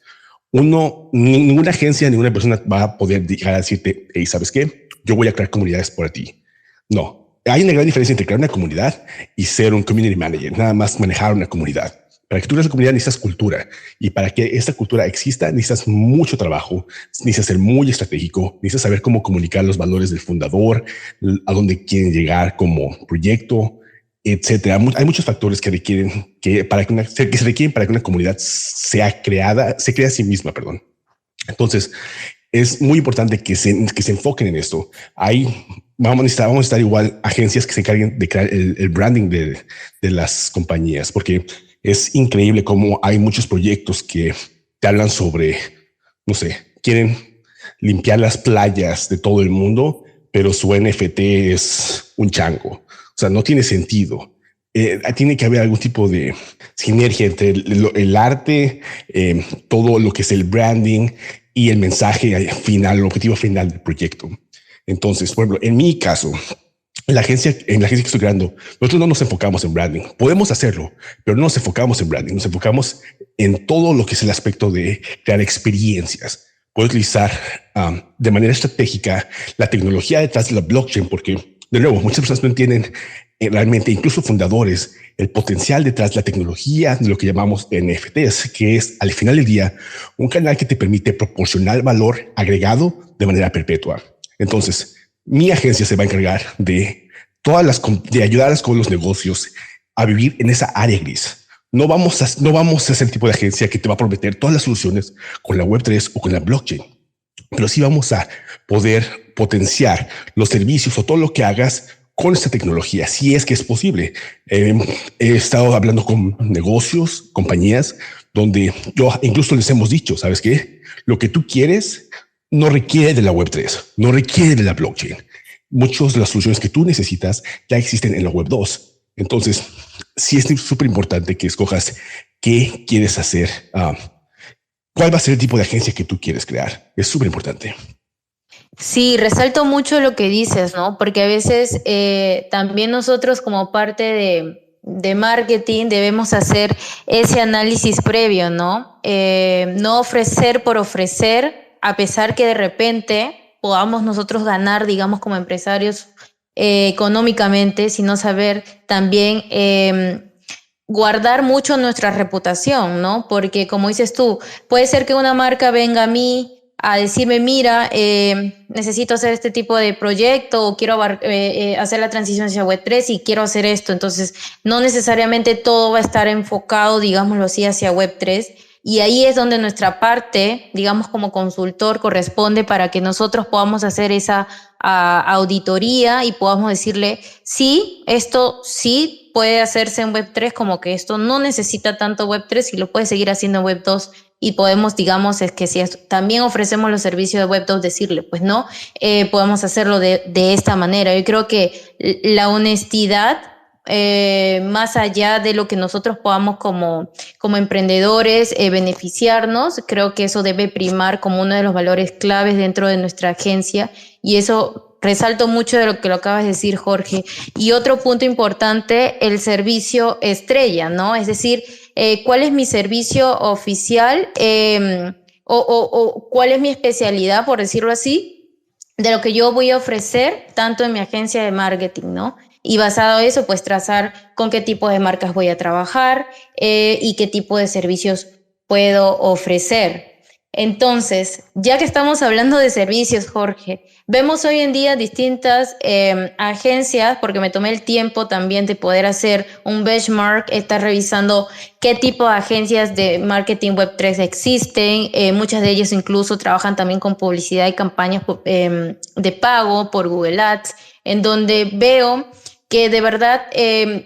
Ninguna agencia, ninguna persona va a poder llegar a decirte, hey, ¿sabes qué? Yo voy a crear comunidades por ti. No, hay una gran diferencia entre crear una comunidad y ser un community manager, nada más manejar una comunidad. Para que tú crees una comunidad necesitas cultura, y para que esta cultura exista necesitas mucho trabajo, necesitas ser muy estratégico, necesitas saber cómo comunicar los valores del fundador, a dónde quieren llegar como proyecto, etcétera. Hay muchos factores que requieren que se requieren para que una comunidad se crea a sí misma, perdón. Entonces, es muy importante que se enfoquen en esto. Vamos a necesitar igual agencias que se encarguen de crear el branding de las compañías, porque es increíble cómo hay muchos proyectos que te hablan sobre, no sé, quieren limpiar las playas de todo el mundo, pero su NFT es un chango. O sea, no tiene sentido. Tiene que haber algún tipo de sinergia entre el arte, todo lo que es el branding y el mensaje final, el objetivo final del proyecto. Entonces, por ejemplo, en mi caso, en la agencia que estoy creando, nosotros no nos enfocamos en branding. Podemos hacerlo, pero no nos enfocamos en branding. Nos enfocamos en todo lo que es el aspecto de crear experiencias. Puedo utilizar de manera estratégica la tecnología detrás de la blockchain, porque de nuevo, muchas personas no entienden realmente, incluso fundadores, el potencial detrás de la tecnología de lo que llamamos NFTs, que es al final del día un canal que te permite proporcionar valor agregado de manera perpetua. Entonces, mi agencia se va a encargar de ayudarles con los negocios a vivir en esa área gris. No vamos a ser el tipo de agencia que te va a prometer todas las soluciones con la Web3 o con la blockchain, pero sí vamos a poder potenciar los servicios o todo lo que hagas con esta tecnología, si es que es posible. He estado hablando con negocios, compañías, donde yo incluso les hemos dicho, ¿sabes qué? Lo que tú quieres no requiere de la Web3, no requiere de la blockchain. Muchas de las soluciones que tú necesitas ya existen en la Web2. Entonces, sí es súper importante que escojas qué quieres hacer, cuál va a ser el tipo de agencia que tú quieres crear. Es súper importante. Sí, resalto mucho lo que dices, ¿no? Porque a veces también nosotros como parte de marketing debemos hacer ese análisis previo, ¿no? No ofrecer por ofrecer, a pesar que de repente podamos nosotros ganar, digamos, como empresarios económicamente, sino saber también guardar mucho nuestra reputación, ¿no? Porque como dices tú, puede ser que una marca venga a mí a decirme, mira, necesito hacer este tipo de proyecto o quiero hacer la transición hacia Web3 y quiero hacer esto. Entonces, no necesariamente todo va a estar enfocado, digámoslo así, hacia Web3. Y ahí es donde nuestra parte, digamos como consultor, corresponde para que nosotros podamos hacer esa auditoría y podamos decirle, sí, esto sí puede hacerse en Web3, como que esto no necesita tanto Web3 y lo puede seguir haciendo en Web2. Y podemos, digamos, es que si también ofrecemos los servicios de Web2, decirle, pues no, podemos hacerlo de esta manera. Yo creo que la honestidad, más allá de lo que nosotros podamos como emprendedores beneficiarnos, creo que eso debe primar como uno de los valores claves dentro de nuestra agencia, y eso resalto mucho de lo que lo acabas de decir, Jorge. Y otro punto importante, el servicio estrella, ¿no? Es decir, ¿cuál es mi servicio oficial o cuál es mi especialidad, por decirlo así, de lo que yo voy a ofrecer tanto en mi agencia de marketing, ¿no? Y basado en eso, pues trazar con qué tipo de marcas voy a trabajar y qué tipo de servicios puedo ofrecer. Entonces, ya que estamos hablando de servicios, Jorge, vemos hoy en día distintas agencias, porque me tomé el tiempo también de poder hacer un benchmark, estar revisando qué tipo de agencias de marketing Web3 existen. Muchas de ellas incluso trabajan también con publicidad y campañas de pago por Google Ads, en donde veo que de verdad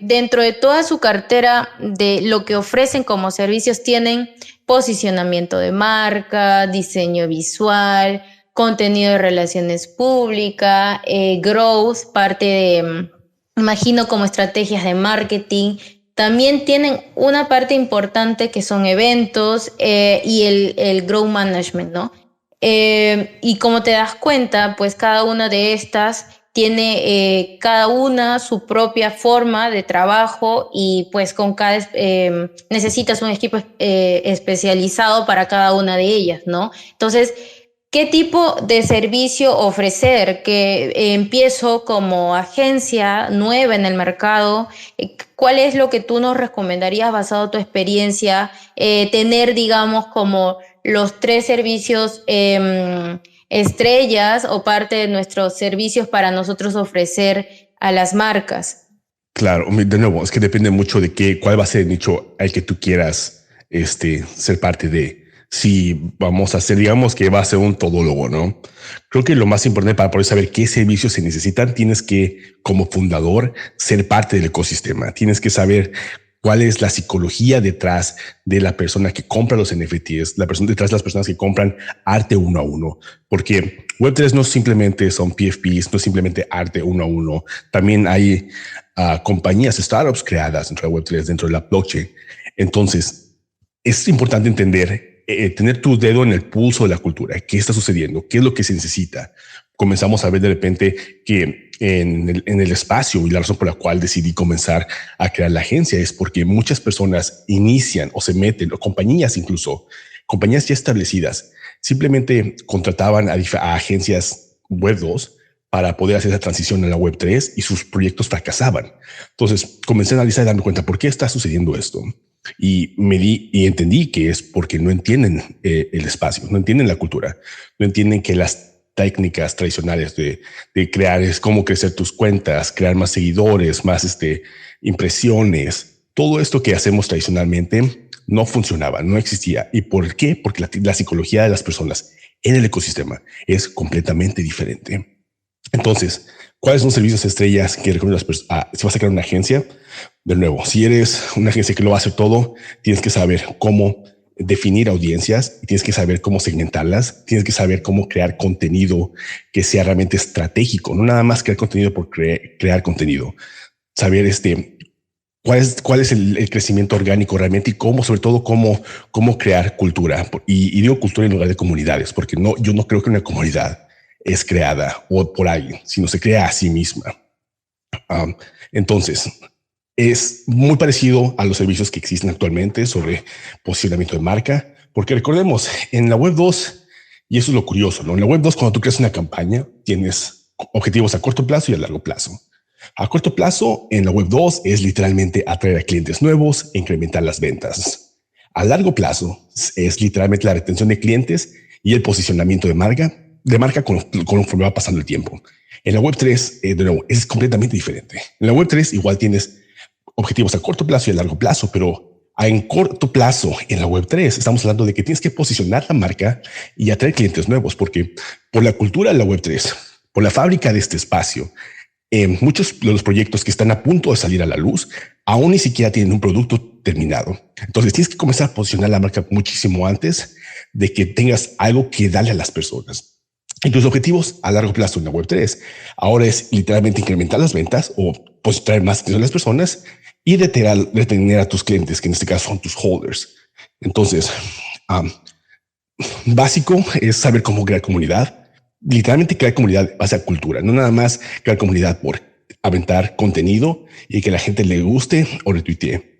dentro de toda su cartera de lo que ofrecen como servicios tienen posicionamiento de marca, diseño visual, contenido de relaciones públicas, growth, parte de, imagino, como estrategias de marketing. También tienen una parte importante que son eventos y el growth management, ¿no? Y como te das cuenta, pues cada una de estas tiene cada una su propia forma de trabajo y pues con cada necesitas un equipo especializado para cada una de ellas, ¿no? Entonces, ¿qué tipo de servicio ofrecer? Que empiezo como agencia nueva en el mercado. ¿Cuál es lo que tú nos recomendarías basado en tu experiencia? Tener, digamos, como los 3 servicios estrellas o parte de nuestros servicios para nosotros ofrecer a las marcas. Claro, de nuevo, es que depende mucho de cuál va a ser el nicho al que tú quieras ser parte de. Si vamos a hacer, digamos que va a ser un todólogo, ¿no? Creo que lo más importante para poder saber qué servicios se necesitan, tienes que, como fundador, ser parte del ecosistema. Tienes que saber cuál es la psicología detrás de la persona que compra los NFTs, la persona detrás de las personas que compran arte uno a uno, porque Web3 no simplemente son PFPs, no simplemente arte uno a uno. También hay compañías, startups creadas dentro de Web3, dentro de la blockchain. Entonces, es importante entender, tener tu dedo en el pulso de la cultura. ¿Qué está sucediendo? ¿Qué es lo que se necesita? Comenzamos a ver de repente que en el espacio, y la razón por la cual decidí comenzar a crear la agencia es porque muchas personas inician o se meten, o compañías incluso, compañías ya establecidas, simplemente contrataban a agencias Web 2 para poder hacer esa transición a la Web 3 y sus proyectos fracasaban. Entonces comencé a analizar y darme cuenta por qué está sucediendo esto. Y entendí que es porque no entienden el espacio, no entienden la cultura, no entienden que las técnicas tradicionales de crear es cómo crecer tus cuentas, crear más seguidores, más impresiones. Todo esto que hacemos tradicionalmente no funcionaba, no existía. ¿Y por qué? Porque la psicología de las personas en el ecosistema es completamente diferente. Entonces, ¿cuáles son servicios estrellas que recomiendo a las personas? Si vas a crear una agencia, de nuevo, si eres una agencia que lo va a hacer todo, tienes que saber cómo definir audiencias, tienes que saber cómo segmentarlas, tienes que saber cómo crear contenido que sea realmente estratégico, no nada más crear contenido por crear contenido, saber cuál es el crecimiento orgánico realmente y cómo, sobre todo, cómo crear cultura. Y digo cultura en lugar de comunidades, porque yo no creo que una comunidad es creada o por alguien, sino se crea a sí misma. Entonces, es muy parecido a los servicios que existen actualmente sobre posicionamiento de marca, porque recordemos, en la Web 2, y eso es lo curioso, ¿no? En la Web 2, cuando tú creas una campaña, tienes objetivos a corto plazo y a largo plazo. A corto plazo, en la Web 2, es literalmente atraer a clientes nuevos e incrementar las ventas. A largo plazo, es literalmente la retención de clientes y el posicionamiento de marca conforme va pasando el tiempo. En la Web 3, de nuevo, es completamente diferente. En la Web 3 igual tienes objetivos a corto plazo y a largo plazo, pero en corto plazo en la Web 3 estamos hablando de que tienes que posicionar la marca y atraer clientes nuevos, porque por la cultura de la Web 3, por la fábrica de este espacio, muchos de los proyectos que están a punto de salir a la luz aún ni siquiera tienen un producto terminado. Entonces tienes que comenzar a posicionar la marca muchísimo antes de que tengas algo que darle a las personas. Y tus objetivos a largo plazo en la Web 3 ahora es literalmente incrementar las ventas o pues traer más atención a las personas y retener a tus clientes, que en este caso son tus holders. Entonces, básico es saber cómo crear comunidad. Literalmente crear comunidad base a cultura, no nada más crear comunidad por aventar contenido y que la gente le guste o retuitee.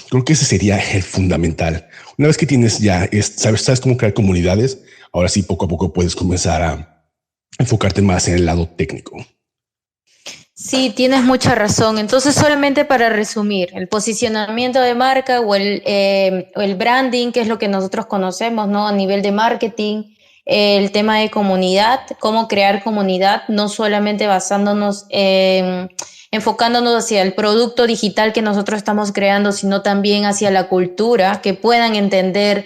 Creo que ese sería el fundamental. Una vez que tienes sabes cómo crear comunidades, ahora sí poco a poco puedes comenzar a enfocarte más en el lado técnico. Sí, tienes mucha razón. Entonces, solamente para resumir, el posicionamiento de marca o el branding, que es lo que nosotros conocemos, ¿no? A nivel de marketing, el tema de comunidad, cómo crear comunidad, no solamente basándonos enfocándonos hacia el producto digital que nosotros estamos creando, sino también hacia la cultura, que puedan entender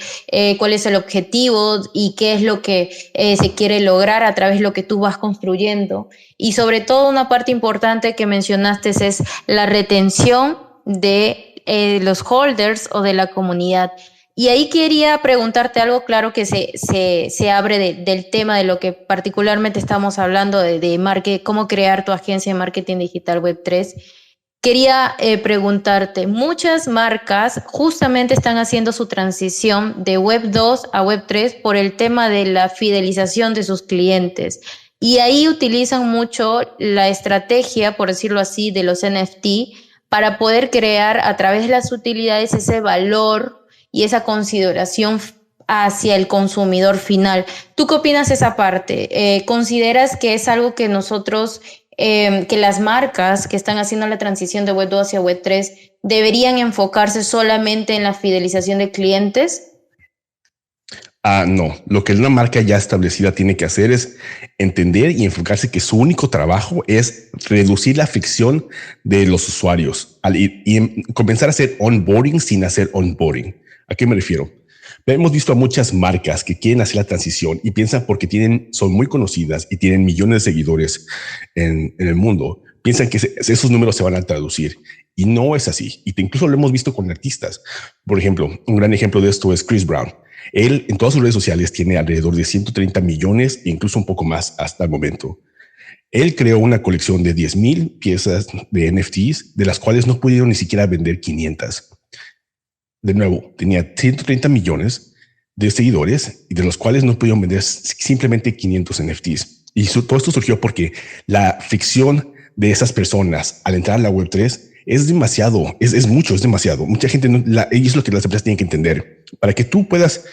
cuál es el objetivo y qué es lo que se quiere lograr a través de lo que tú vas construyendo. Y sobre todo una parte importante que mencionaste es la retención de los holders o de la comunidad. Y ahí quería preguntarte algo, claro que se abre del tema de lo que particularmente estamos hablando, de cómo crear tu agencia de marketing digital Web 3. Quería preguntarte, muchas marcas justamente están haciendo su transición de Web 2 a Web 3 por el tema de la fidelización de sus clientes. Y ahí utilizan mucho la estrategia, por decirlo así, de los NFT para poder crear a través de las utilidades ese valor y esa consideración hacia el consumidor final. ¿Tú qué opinas de esa parte? ¿Consideras que es algo que nosotros, que las marcas que están haciendo la transición de Web 2 hacia Web 3 deberían enfocarse solamente en la fidelización de clientes? No, lo que una marca ya establecida tiene que hacer es entender y enfocarse que su único trabajo es reducir la fricción de los usuarios y comenzar a hacer onboarding sin hacer onboarding. ¿A qué me refiero? Hemos visto a muchas marcas que quieren hacer la transición y piensan porque son muy conocidas y tienen millones de seguidores en el mundo, piensan que esos números se van a traducir y no es así. Y incluso lo hemos visto con artistas. Por ejemplo, un gran ejemplo de esto es Chris Brown. Él en todas sus redes sociales tiene alrededor de 130 millones e incluso un poco más hasta el momento. Él creó una colección de 10,000 piezas de NFTs, de las cuales no pudieron ni siquiera vender 500. De nuevo, tenía 130 millones de seguidores y de los cuales no pudieron vender simplemente 500 NFTs. Y todo esto surgió porque la fricción de esas personas al entrar a la Web3 es demasiado, es demasiado. Mucha gente, y es lo que las empresas tienen que entender. Para que tú puedas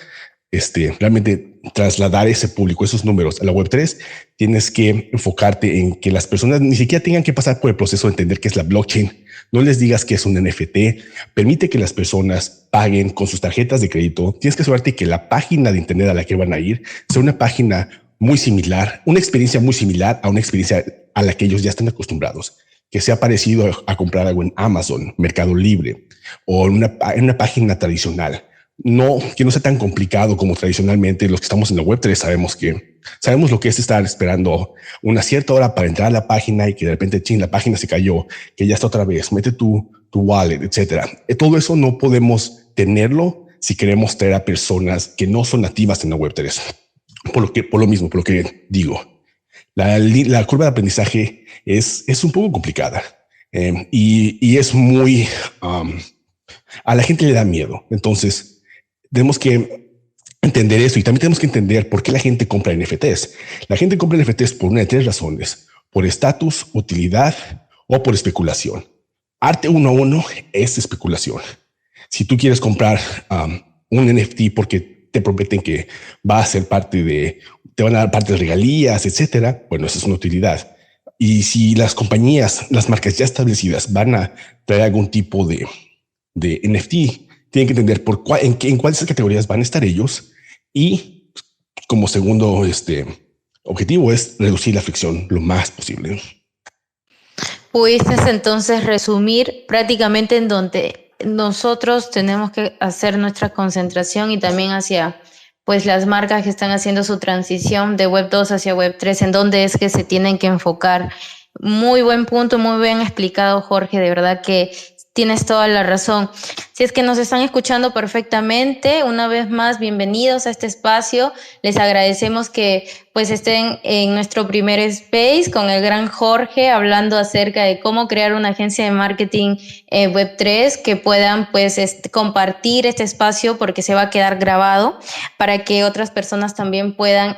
realmente trasladar ese público, esos números a la Web3, tienes que enfocarte en que las personas ni siquiera tengan que pasar por el proceso de entender qué es la blockchain. No les digas que es un NFT. Permite que las personas paguen con sus tarjetas de crédito. Tienes que asegurarte que la página de internet a la que van a ir sea una página muy similar, una experiencia muy similar a una experiencia a la que ellos ya están acostumbrados, que sea parecido a comprar algo en Amazon, Mercado Libre o en una página tradicional. No, que no sea tan complicado como tradicionalmente los que estamos en la Web3 sabemos lo que es estar esperando una cierta hora para entrar a la página y que de repente la página se cayó, que ya está otra vez, mete tu wallet, etcétera. Todo eso no podemos tenerlo si queremos traer a personas que no son nativas en la Web3. Por lo que digo, la curva de aprendizaje es un poco complicada y es muy a la gente le da miedo. Entonces tenemos que entender eso y también tenemos que entender por qué la gente compra NFTs. La gente compra NFTs por una de 3 razones: por estatus, utilidad o por especulación. Arte 1-1 es especulación. Si tú quieres comprar un NFT porque te prometen que va a ser te van a dar parte de regalías, etcétera, bueno, esa es una utilidad. Y si las compañías, las marcas ya establecidas van a traer algún tipo de NFT, tienen que entender en cuáles categorías van a estar ellos y como segundo objetivo es reducir la fricción lo más posible. Pudiste entonces resumir prácticamente en donde nosotros tenemos que hacer nuestra concentración y también hacia pues las marcas que están haciendo su transición de Web 2 hacia Web 3, en dónde es que se tienen que enfocar. Muy buen punto, muy bien explicado, Jorge, de verdad que tienes toda la razón. Si es que nos están escuchando perfectamente, una vez más, bienvenidos a este espacio. Les agradecemos que pues estén en nuestro primer space con el gran Jorge, hablando acerca de cómo crear una agencia de marketing Web3, que puedan pues compartir este espacio porque se va a quedar grabado para que otras personas también puedan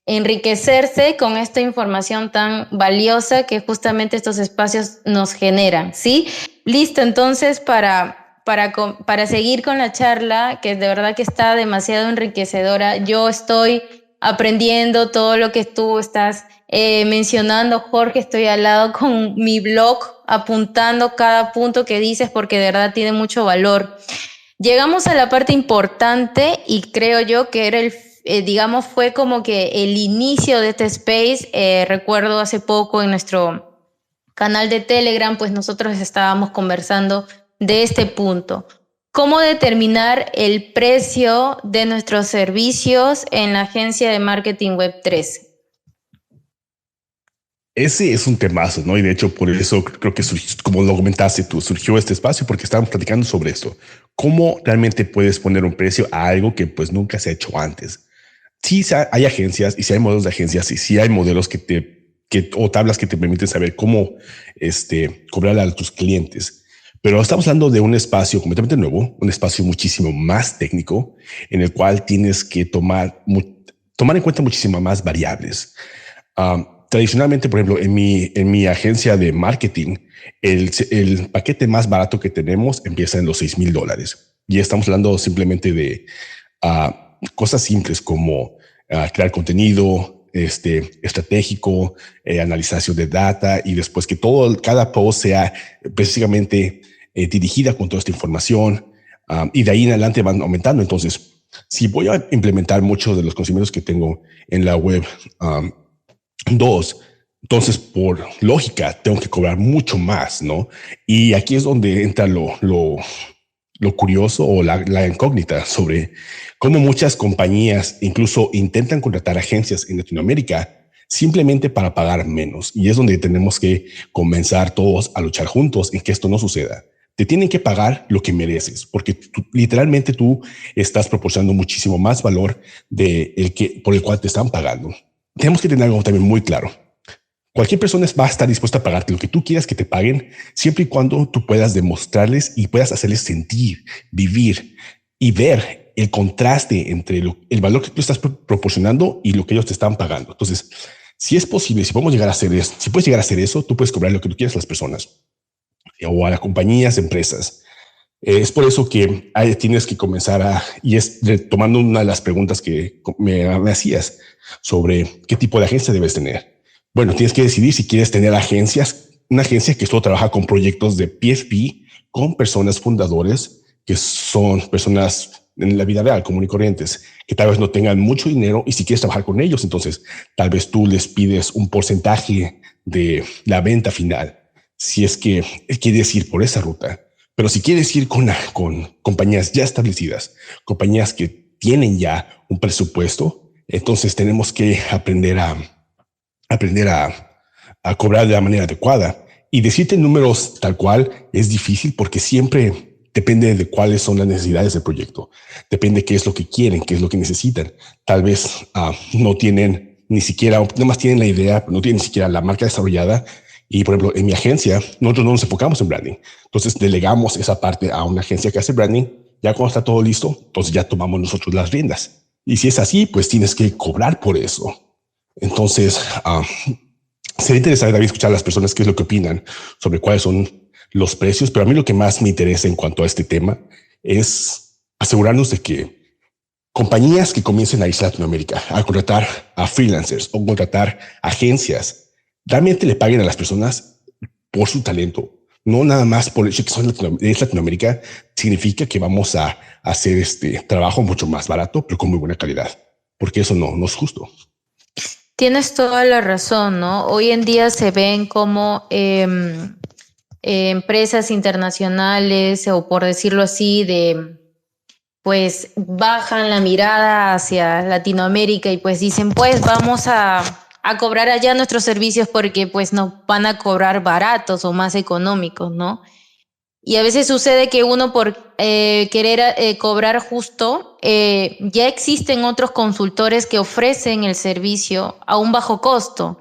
enriquecerse con esta información tan valiosa que justamente estos espacios nos generan, ¿sí? Listo, entonces para seguir con la charla, que de verdad que está demasiado enriquecedora. Yo estoy aprendiendo todo lo que tú estás mencionando, Jorge. Estoy al lado con mi blog, apuntando cada punto que dices porque de verdad tiene mucho valor. Llegamos a la parte importante y creo yo que era fue como que el inicio de este space. Recuerdo hace poco en nuestro canal de Telegram, pues nosotros estábamos conversando de este punto. ¿Cómo determinar el precio de nuestros servicios en la agencia de marketing Web3? Ese es un temazo, ¿no? Y de hecho, por eso creo que como lo comentaste tú, surgió este espacio porque estábamos platicando sobre esto. ¿Cómo realmente puedes poner un precio a algo que pues nunca se ha hecho antes? Sí hay agencias y sí hay modelos de agencias y sí hay modelos o tablas que te permiten saber cómo cobrar a tus clientes. Pero estamos hablando de un espacio completamente nuevo, un espacio muchísimo más técnico en el cual tienes que tomar en cuenta muchísimas más variables. Tradicionalmente, por ejemplo, en mi agencia de marketing, el paquete más barato que tenemos empieza en los $6,000. Y estamos hablando simplemente de cosas simples como crear contenido estratégico, analización de data y después que cada post sea específicamente dirigida con toda esta información y de ahí en adelante van aumentando. Entonces, si voy a implementar muchos de los conocimientos que tengo en la web 2, entonces por lógica tengo que cobrar mucho más, ¿no? Y aquí es donde entra lo curioso o la incógnita sobre cómo muchas compañías incluso intentan contratar agencias en Latinoamérica simplemente para pagar menos. Y es donde tenemos que comenzar todos a luchar juntos en que esto no suceda. Te tienen que pagar lo que mereces, porque literalmente tú estás proporcionando muchísimo más valor por el cual te están pagando. Tenemos que tener algo también muy claro. Cualquier persona va a estar dispuesta a pagarte lo que tú quieras que te paguen, siempre y cuando tú puedas demostrarles y puedas hacerles sentir, vivir y ver el contraste entre el valor que tú estás proporcionando y lo que ellos te están pagando. Entonces, si es posible, si podemos llegar a hacer eso, si puedes llegar a hacer eso, tú puedes cobrar lo que tú quieras a las personas o a las compañías, empresas. Es por eso que tienes que comenzar y es retomando una de las preguntas que me hacías sobre qué tipo de agencia debes tener. Bueno, tienes que decidir si quieres tener una agencia que solo trabaja con proyectos de PFP, con personas fundadores, que son personas en la vida real, común y corrientes, que tal vez no tengan mucho dinero y si quieres trabajar con ellos, entonces tal vez tú les pides un porcentaje de la venta final, si es que quieres ir por esa ruta. Pero si quieres ir con compañías ya establecidas, compañías que tienen ya un presupuesto, entonces tenemos que aprender a cobrar de la manera adecuada. Y decirte números tal cual es difícil porque siempre depende de cuáles son las necesidades del proyecto. Depende qué es lo que quieren, qué es lo que necesitan. Tal vez no tienen ni siquiera, nada más tienen la idea, pero no tienen ni siquiera la marca desarrollada. Y por ejemplo, en mi agencia, nosotros no nos enfocamos en branding. Entonces delegamos esa parte a una agencia que hace branding. Ya cuando está todo listo, entonces ya tomamos nosotros las riendas. Y si es así, pues tienes que cobrar por eso. Entonces, sería interesante también escuchar a las personas qué es lo que opinan sobre cuáles son los precios, pero a mí lo que más me interesa en cuanto a este tema es asegurarnos de que compañías que comiencen a irse a Latinoamérica a contratar a freelancers o contratar agencias realmente le paguen a las personas por su talento, no nada más por el hecho de que son de Latinoamérica, significa que vamos a hacer este trabajo mucho más barato, pero con muy buena calidad, porque eso no es justo. Tienes toda la razón, ¿no? Hoy en día se ven como empresas internacionales, o por decirlo así, pues bajan la mirada hacia Latinoamérica y pues dicen, pues vamos a cobrar allá nuestros servicios porque pues nos van a cobrar baratos o más económicos, ¿no? Y a veces sucede que uno por querer cobrar justo, ya existen otros consultores que ofrecen el servicio a un bajo costo,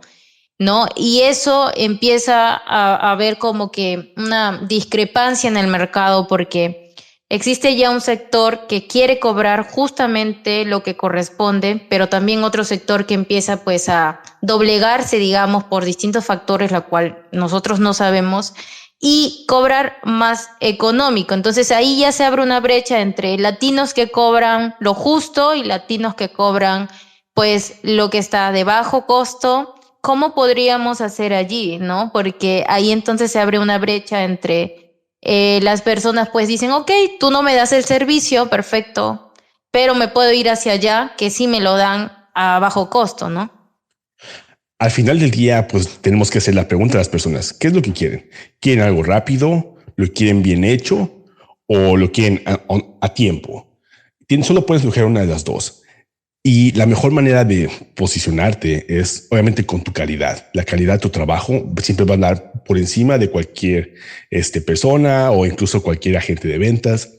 ¿no? Y eso empieza a haber como que una discrepancia en el mercado porque existe ya un sector que quiere cobrar justamente lo que corresponde, pero también otro sector que empieza pues a doblegarse, digamos, por distintos factores, la cual nosotros no sabemos, y cobrar más económico. Entonces ahí ya se abre una brecha entre latinos que cobran lo justo y latinos que cobran pues lo que está de bajo costo. ¿Cómo podríamos hacer allí, no? Porque ahí entonces se abre una brecha entre las personas pues dicen, ok, tú no me das el servicio, perfecto, pero me puedo ir hacia allá que sí me lo dan a bajo costo, ¿no? Al final del día, pues tenemos que hacer la pregunta a las personas. ¿Qué es lo que quieren? ¿Quieren algo rápido? ¿Lo quieren bien hecho? ¿O lo quieren a tiempo? Solo puedes escoger una de las dos. Y la mejor manera de posicionarte es obviamente con tu calidad. La calidad de tu trabajo siempre va a andar por encima de cualquier persona o incluso cualquier agente de ventas.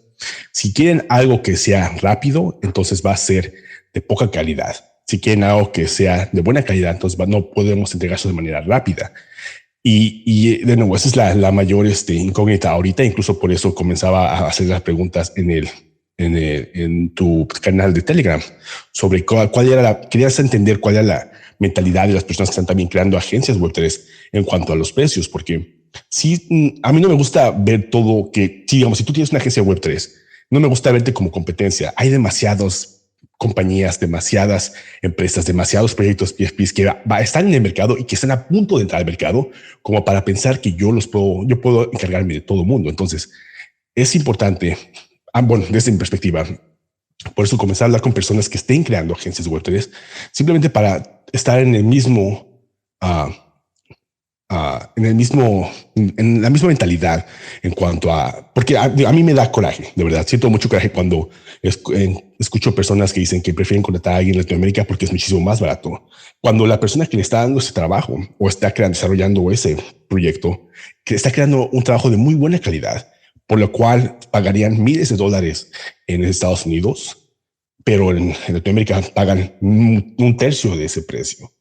Si quieren algo que sea rápido, entonces va a ser de poca calidad. Si quieren algo que sea de buena calidad, entonces no podemos entregarlo de manera rápida. Y de nuevo, esa es la mayor incógnita ahorita. Incluso por eso comenzaba a hacer las preguntas en tu canal de Telegram sobre querías entender cuál era la mentalidad de las personas que están también creando agencias Web3 en cuanto a los precios, porque sí, a mí no me gusta ver todo que, sí, digamos, si tú tienes una agencia Web3, no me gusta verte como competencia. Hay demasiadas compañías, demasiadas empresas, demasiados proyectos PFPs que están en el mercado y que están a punto de entrar al mercado como para pensar que yo puedo encargarme de todo el mundo. Entonces, es importante, bueno, desde mi perspectiva, por eso comenzar a hablar con personas que estén creando agencias Web3, simplemente para estar en el mismo, en la misma mentalidad en cuanto a, porque a mí me da coraje, de verdad, siento mucho coraje cuando escucho personas que dicen que prefieren contratar a alguien en Latinoamérica porque es muchísimo más barato. Cuando la persona que le está dando ese trabajo o está desarrollando ese proyecto, que está creando un trabajo de muy buena calidad, por lo cual pagarían miles de dólares en Estados Unidos, pero en Latinoamérica pagan un tercio de ese precio.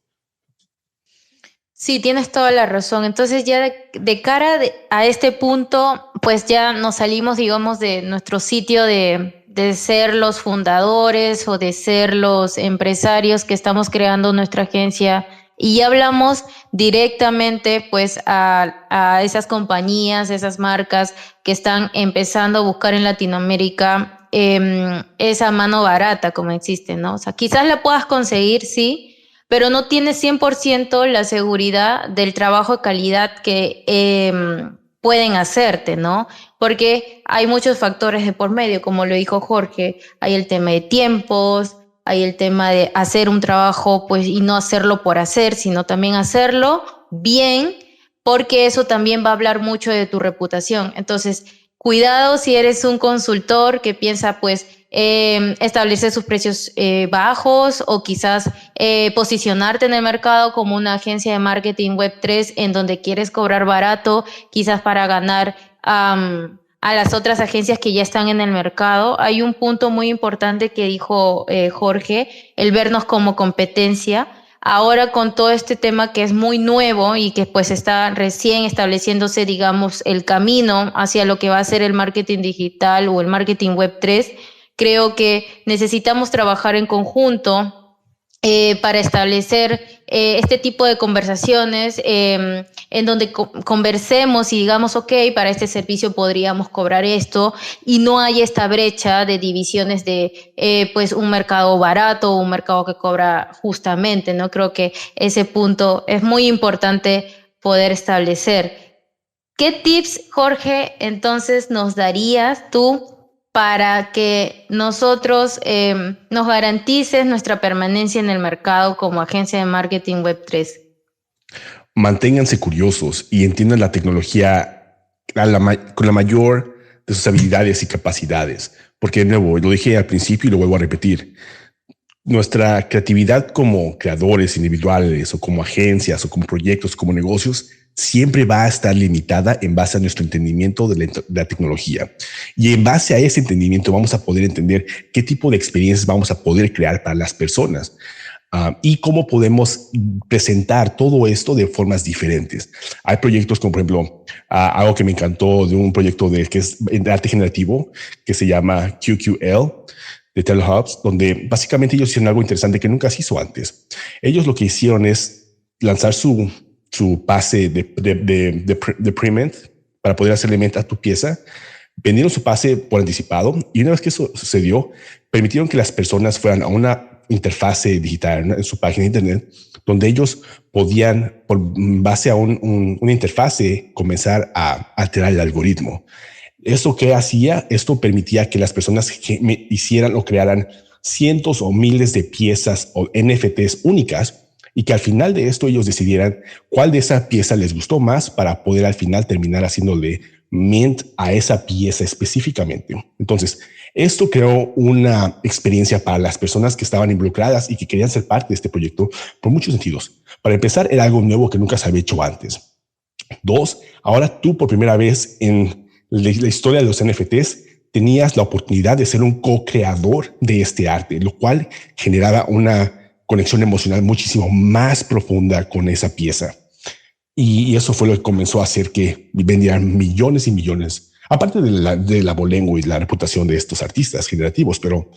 Sí, tienes toda la razón. Entonces ya de cara a este punto, pues ya nos salimos, digamos, de nuestro sitio de ser los fundadores o de ser los empresarios que estamos creando nuestra agencia y ya hablamos directamente pues a esas compañías, esas marcas que están empezando a buscar en Latinoamérica esa mano barata como existe, ¿no? O sea, quizás la puedas conseguir, sí, pero no tienes 100% la seguridad del trabajo de calidad que pueden hacerte, ¿no? Porque hay muchos factores de por medio, como lo dijo Jorge, hay el tema de tiempos, hay el tema de hacer un trabajo pues y no hacerlo por hacer, sino también hacerlo bien, porque eso también va a hablar mucho de tu reputación. Entonces, cuidado si eres un consultor que piensa pues establecer sus precios bajos o quizás posicionarte en el mercado como una agencia de marketing Web3 en donde quieres cobrar barato, quizás para ganar a las otras agencias que ya están en el mercado. Hay un punto muy importante que dijo Jorge, el vernos como competencia. Ahora con todo este tema que es muy nuevo y que pues está recién estableciéndose, digamos, el camino hacia lo que va a ser el marketing digital o el marketing Web3, creo que necesitamos trabajar en conjunto para establecer este tipo de conversaciones en donde conversemos y digamos, ok, para este servicio podríamos cobrar esto y no hay esta brecha de divisiones de pues un mercado barato o un mercado que cobra justamente, ¿no? Creo que ese punto es muy importante poder establecer. ¿Qué tips, Jorge, entonces nos darías tú para que nosotros nos garantices nuestra permanencia en el mercado como agencia de marketing Web3? Manténganse curiosos y entiendan la tecnología con la mayor de sus habilidades y capacidades. Porque de nuevo, lo dije al principio y lo vuelvo a repetir, nuestra creatividad como creadores individuales o como agencias o como proyectos, como negocios, siempre va a estar limitada en base a nuestro entendimiento de la tecnología. Y en base a ese entendimiento vamos a poder entender qué tipo de experiencias vamos a poder crear para las personas y cómo podemos presentar todo esto de formas diferentes. Hay proyectos como, por ejemplo, algo que me encantó de un proyecto que es de arte generativo que se llama QQL, de Telehubs, donde básicamente ellos hicieron algo interesante que nunca se hizo antes. Ellos lo que hicieron es lanzar su pase de prement para poder hacerle mente a tu pieza. Vendieron su pase por anticipado y una vez que eso sucedió, permitieron que las personas fueran a una interfase digital en su página de internet donde ellos podían, por base a una interfase, comenzar a alterar el algoritmo. ¿Esto qué hacía? Esto permitía que las personas hicieran o crearan cientos o miles de piezas o NFTs únicas y que al final de esto ellos decidieran cuál de esa pieza les gustó más para poder al final terminar haciéndole mint a esa pieza específicamente. Entonces, esto creó una experiencia para las personas que estaban involucradas y que querían ser parte de este proyecto por muchos sentidos. Para empezar, era algo nuevo que nunca se había hecho antes. Dos, ahora tú por primera vez en la historia de los NFTs tenías la oportunidad de ser un co-creador de este arte, lo cual generaba una conexión emocional muchísimo más profunda con esa pieza. Y eso fue lo que comenzó a hacer que vendieran millones y millones, aparte de la abolengo y la reputación de estos artistas generativos. Pero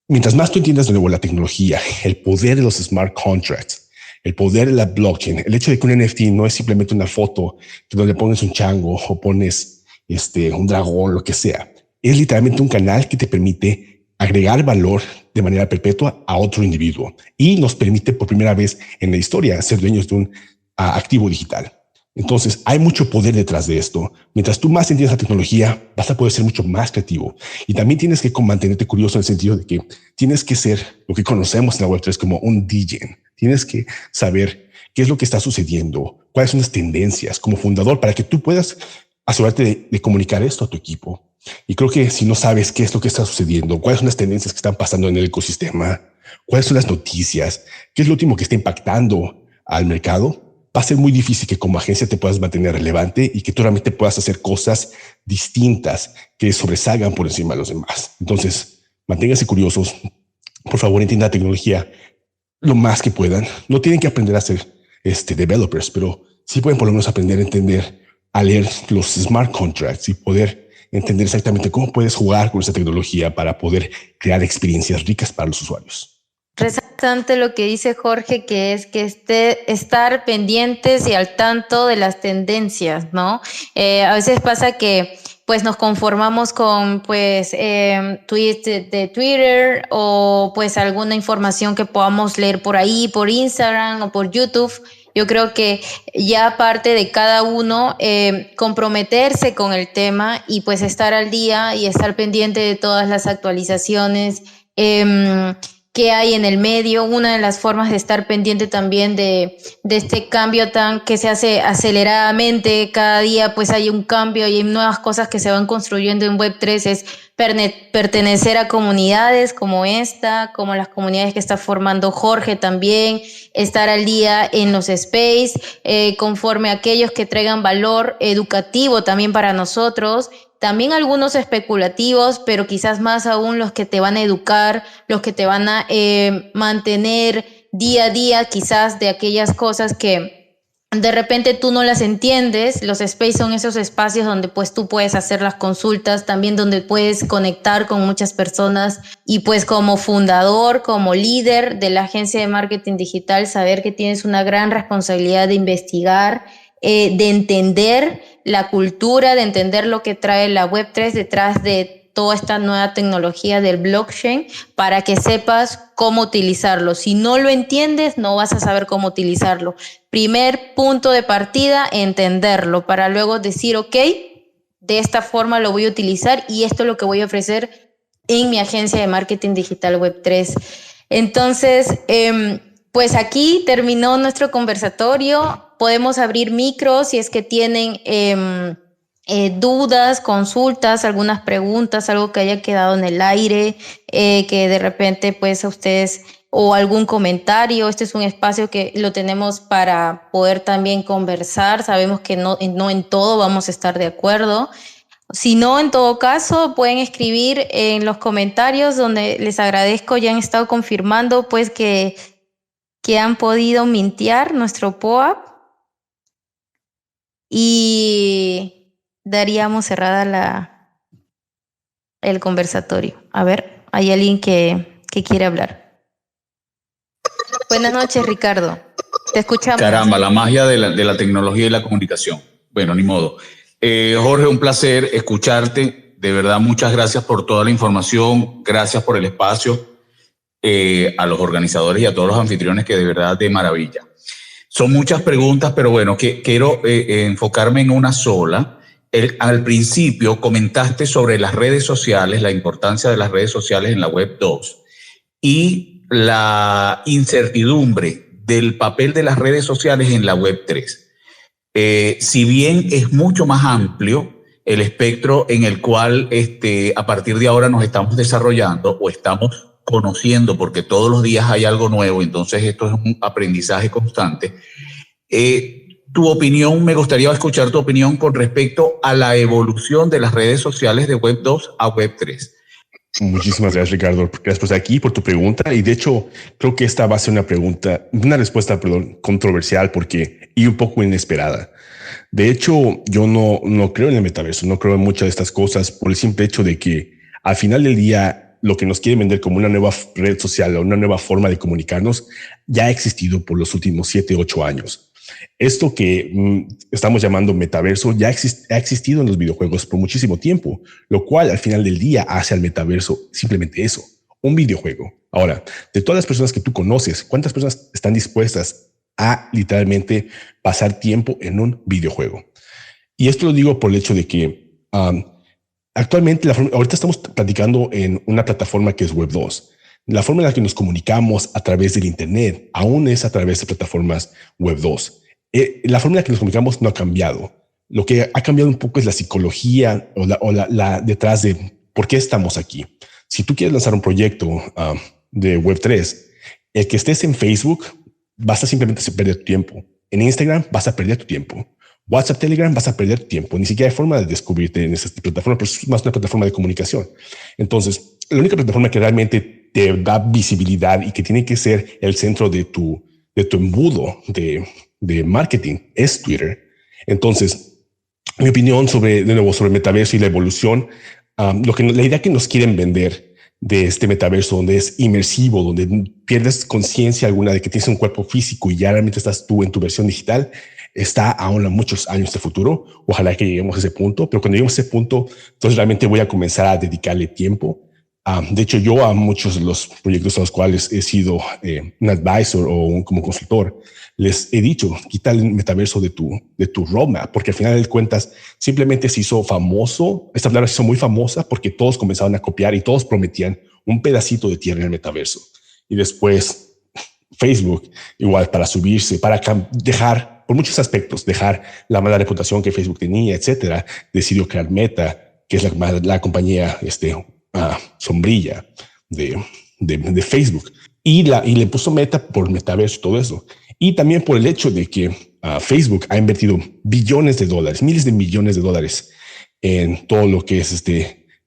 mientras más tú entiendas de nuevo la tecnología, el poder de los smart contracts, El poder de la blockchain, el hecho de que un NFT no es simplemente una foto donde pones un chango o pones un dragón, lo que sea. Es literalmente un canal que te permite agregar valor de manera perpetua a otro individuo y nos permite por primera vez en la historia ser dueños de un activo digital. Entonces hay mucho poder detrás de esto. Mientras tú más entiendes la tecnología, vas a poder ser mucho más creativo y también tienes que mantenerte curioso en el sentido de que tienes que ser lo que conocemos en la Web3 como un DJ. Tienes que saber qué es lo que está sucediendo, cuáles son las tendencias como fundador para que tú puedas asegurarte de comunicar esto a tu equipo. Y creo que si no sabes qué es lo que está sucediendo, cuáles son las tendencias que están pasando en el ecosistema, cuáles son las noticias, qué es lo último que está impactando al mercado, va a ser muy difícil que como agencia te puedas mantener relevante y que tú realmente puedas hacer cosas distintas que sobresalgan por encima de los demás. Entonces, manténganse curiosos. Por favor, entiendan la tecnología lo más que puedan. No tienen que aprender a ser developers, pero sí pueden por lo menos aprender a entender, a leer los smart contracts y poder entender exactamente cómo puedes jugar con esa tecnología para poder crear experiencias ricas para los usuarios. Resaltante lo que dice Jorge, que es que estar pendientes y al tanto de las tendencias, ¿no? A veces pasa que pues nos conformamos con tweets de Twitter o pues alguna información que podamos leer por ahí, por Instagram o por YouTube. Yo creo que ya parte de cada uno comprometerse con el tema y pues estar al día y estar pendiente de todas las actualizaciones que hay en el medio. Una de las formas de estar pendiente también de este cambio que se hace aceleradamente, cada día pues hay un cambio y hay nuevas cosas que se van construyendo en Web3, es pertenecer a comunidades como esta, como las comunidades que está formando Jorge también, estar al día en los space, conforme a aquellos que traigan valor educativo también para nosotros. También algunos especulativos, pero quizás más aún los que te van a educar, los que te van a mantener día a día, quizás de aquellas cosas que de repente tú no las entiendes. Los space son esos espacios donde pues tú puedes hacer las consultas, también donde puedes conectar con muchas personas y pues como fundador, como líder de la agencia de marketing digital, saber que tienes una gran responsabilidad de investigar, de entender la cultura, de entender lo que trae la Web3 detrás de toda esta nueva tecnología del blockchain para que sepas cómo utilizarlo. Si no lo entiendes, no vas a saber cómo utilizarlo. Primer punto de partida, entenderlo para luego decir, ok, de esta forma lo voy a utilizar y esto es lo que voy a ofrecer en mi agencia de marketing digital Web3. Entonces, pues aquí terminó nuestro conversatorio. Podemos abrir micros si es que tienen dudas, consultas, algunas preguntas, algo que haya quedado en el aire, que de repente pues a ustedes o algún comentario. Este es un espacio que lo tenemos para poder también conversar. Sabemos que no en todo vamos a estar de acuerdo. Si no, en todo caso, pueden escribir en los comentarios donde les agradezco. Ya han estado confirmando pues que han podido mintear nuestro POAP. Y daríamos cerrada el conversatorio. A ver, hay alguien que quiere hablar. Buenas noches, Ricardo. Te escuchamos. Caramba, la magia de la tecnología y la comunicación. Bueno, ni modo. Jorge, un placer escucharte. De verdad, muchas gracias por toda la información. Gracias por el espacio. A los organizadores y a todos los anfitriones, que de verdad de maravilla. Son muchas preguntas, pero bueno, quiero enfocarme en una sola. Al principio comentaste sobre las redes sociales, la importancia de las redes sociales en la Web 2 y la incertidumbre del papel de las redes sociales en la Web 3. Si bien es mucho más amplio el espectro en el cual a partir de ahora nos estamos desarrollando o estamos conociendo, porque todos los días hay algo nuevo, entonces esto es un aprendizaje constante. Tu opinión, me gustaría escuchar tu opinión con respecto a la evolución de las redes sociales de Web 2 a Web 3. Muchísimas gracias, Ricardo. Gracias por estar aquí, por tu pregunta. Y de hecho, creo que esta va a ser una respuesta, controversial y un poco inesperada. De hecho, yo no creo en el metaverso, no creo en muchas de estas cosas por el simple hecho de que al final del día lo que nos quieren vender como una nueva red social o una nueva forma de comunicarnos ya ha existido por los últimos 7, 8 años. Esto que estamos llamando metaverso ya ha existido en los videojuegos por muchísimo tiempo, lo cual al final del día hace al metaverso simplemente eso, un videojuego. Ahora, de todas las personas que tú conoces, ¿cuántas personas están dispuestas a literalmente pasar tiempo en un videojuego? Y esto lo digo por el hecho de que actualmente, ahorita estamos platicando en una plataforma que es Web 2. La forma en la que nos comunicamos a través del Internet aún es a través de plataformas Web 2. La forma en la que nos comunicamos no ha cambiado. Lo que ha cambiado un poco es la psicología o la detrás de por qué estamos aquí. Si tú quieres lanzar un proyecto de Web 3, el que estés en Facebook vas a simplemente perder tu tiempo. En Instagram vas a perder tu tiempo. WhatsApp, Telegram, vas a perder tiempo. Ni siquiera hay forma de descubrirte en esa plataforma, pero es más una plataforma de comunicación. Entonces, la única plataforma que realmente te da visibilidad y que tiene que ser el centro de tu embudo de marketing es Twitter. Entonces, mi opinión sobre el metaverso y la evolución, la idea que nos quieren vender de este metaverso, donde es inmersivo, donde pierdes conciencia alguna de que tienes un cuerpo físico y ya realmente estás tú en tu versión digital, está aún a muchos años de futuro. Ojalá que lleguemos a ese punto, pero cuando lleguemos a ese punto, entonces realmente voy a comenzar a dedicarle tiempo. De hecho, yo a muchos de los proyectos a los cuales he sido un advisor o como consultor, les he dicho, quita el metaverso de tu roadmap, porque al final de cuentas simplemente se hizo famoso. Esta palabra se hizo muy famosa porque todos comenzaron a copiar y todos prometían un pedacito de tierra en el metaverso. Y después Facebook, igual para subirse, para dejar, por muchos aspectos, dejar la mala reputación que Facebook tenía, etcétera, decidió crear Meta, que es la compañía sombrilla de Facebook. Y le puso Meta por metaverso y todo eso. Y también por el hecho de que Facebook ha invertido billones de dólares, miles de millones de dólares en todo lo que es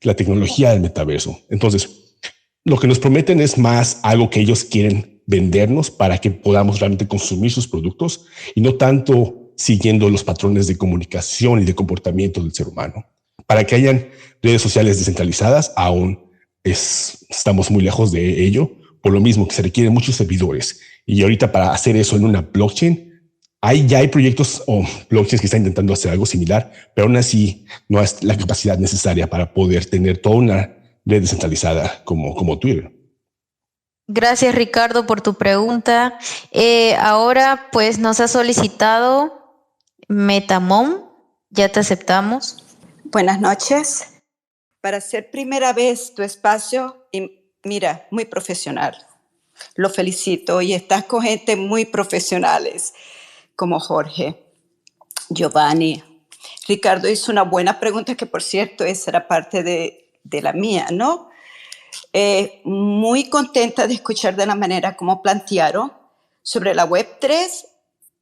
la tecnología del metaverso. Entonces, lo que nos prometen es más algo que ellos quieren vendernos para que podamos realmente consumir sus productos y no tanto siguiendo los patrones de comunicación y de comportamiento del ser humano. Para que hayan redes sociales descentralizadas, aún estamos muy lejos de ello, por lo mismo que se requieren muchos servidores. Y ahorita para hacer eso en una blockchain, ya hay proyectos o blockchains que están intentando hacer algo similar, pero aún así no es la capacidad necesaria para poder tener toda una red descentralizada como Twitter. Gracias, Ricardo, por tu pregunta. Ahora, pues, nos ha solicitado Metamom. Ya te aceptamos. Buenas noches. Para ser primera vez tu espacio, y mira, muy profesional. Lo felicito y estás con gente muy profesionales como Jorge, Giovanni. Ricardo hizo una buena pregunta que, por cierto, esa era parte de la mía, ¿no? Muy contenta de escuchar de la manera como plantearon sobre la Web 3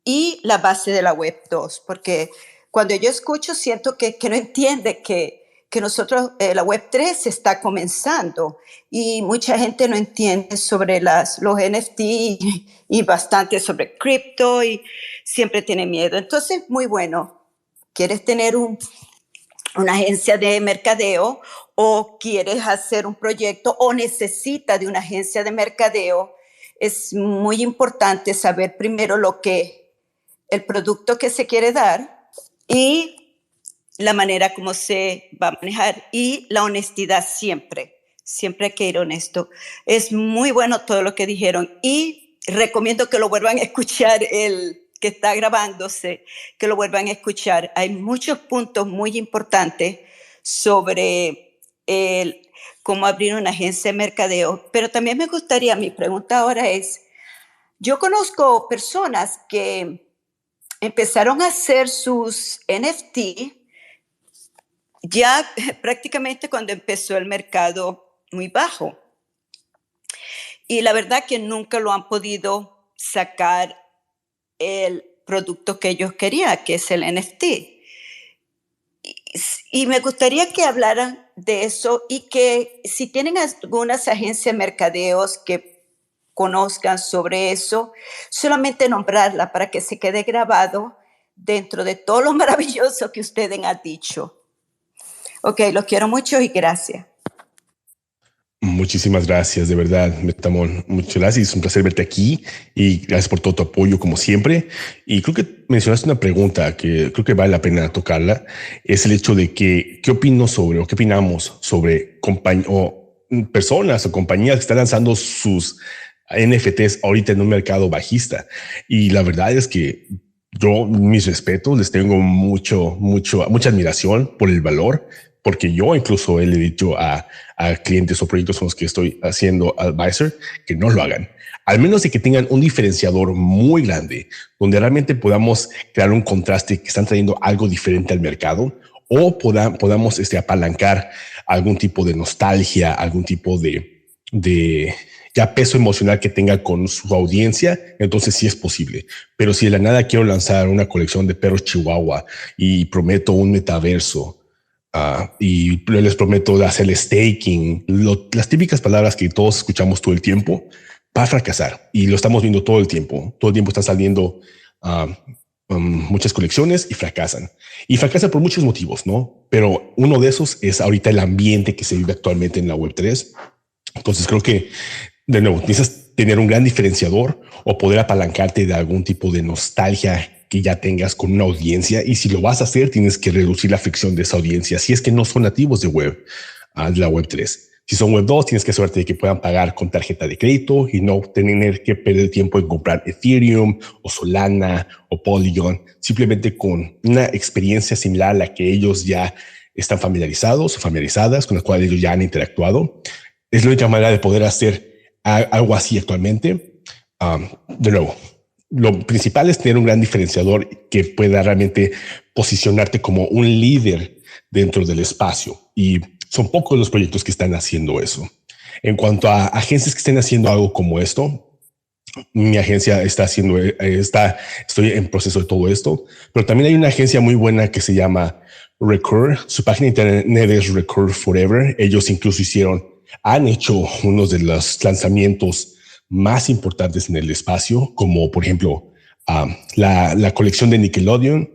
y la base de la Web 2, porque cuando yo escucho siento que no entiende que nosotros, la Web 3 está comenzando y mucha gente no entiende sobre los NFT y bastante sobre cripto y siempre tiene miedo. Entonces, muy bueno, ¿quieres tener una agencia de mercadeo o quieres hacer un proyecto o necesitas de una agencia de mercadeo? Es muy importante saber primero el producto que se quiere dar y la manera como se va a manejar y la honestidad siempre hay que ir honesto. Es muy bueno todo lo que dijeron y recomiendo que lo vuelvan a escuchar el que está grabándose, que lo vuelvan a escuchar. Hay muchos puntos muy importantes sobre cómo abrir una agencia de mercadeo, pero también me gustaría, mi pregunta ahora es, yo conozco personas que empezaron a hacer sus NFT ya prácticamente cuando empezó el mercado muy bajo. Y la verdad que nunca lo han podido sacar el producto que ellos querían, que es el NFT. Y me gustaría que hablaran de eso y que si tienen algunas agencias de mercadeos que conozcan sobre eso, solamente nombrarla para que se quede grabado dentro de todo lo maravilloso que ustedes han dicho. Ok, los quiero mucho y gracias. Muchísimas gracias, de verdad, Metamón. Muchas gracias. Es un placer verte aquí y gracias por todo tu apoyo, como siempre. Y creo que mencionaste una pregunta que creo que vale la pena tocarla. Es el hecho de que, ¿qué opino sobre o qué opinamos sobre personas o compañías que están lanzando sus NFTs ahorita en un mercado bajista? Y la verdad es que yo, mis respetos, les tengo mucha admiración por el valor, porque yo incluso le he dicho a clientes o proyectos con los que estoy haciendo advisor que no lo hagan. Al menos de que tengan un diferenciador muy grande, donde realmente podamos crear un contraste que están trayendo algo diferente al mercado, o podamos apalancar algún tipo de nostalgia, algún tipo de ya peso emocional que tenga con su audiencia, entonces sí es posible. Pero si de la nada quiero lanzar una colección de perros chihuahua y prometo un metaverso, y les prometo hacer staking, las típicas palabras que todos escuchamos todo el tiempo, va a fracasar. Y lo estamos viendo todo el tiempo. Todo el tiempo están saliendo muchas colecciones y fracasan. Y fracasan por muchos motivos, ¿no? Pero uno de esos es ahorita el ambiente que se vive actualmente en la Web3. Entonces creo que, de nuevo, necesitas tener un gran diferenciador o poder apalancarte de algún tipo de nostalgia que ya tengas con una audiencia. Y si lo vas a hacer, tienes que reducir la fricción de esa audiencia. Si es que no son nativos de de la Web3. Si son Web 2, tienes que asegurarte de que puedan pagar con tarjeta de crédito y no tener que perder tiempo en comprar Ethereum o Solana o Polygon, simplemente con una experiencia similar a la que ellos ya están familiarizados o familiarizadas, con la cual ellos ya han interactuado. Es la única manera de poder hacer algo así actualmente. De nuevo, lo principal es tener un gran diferenciador que pueda realmente posicionarte como un líder dentro del espacio. Y son pocos los proyectos que están haciendo eso. En cuanto a agencias que estén haciendo algo como esto, mi agencia estoy en proceso de todo esto, pero también hay una agencia muy buena que se llama Recur. Su página de internet es Recur Forever. Ellos incluso han hecho uno de los lanzamientos más importantes en el espacio, como por ejemplo la colección de Nickelodeon,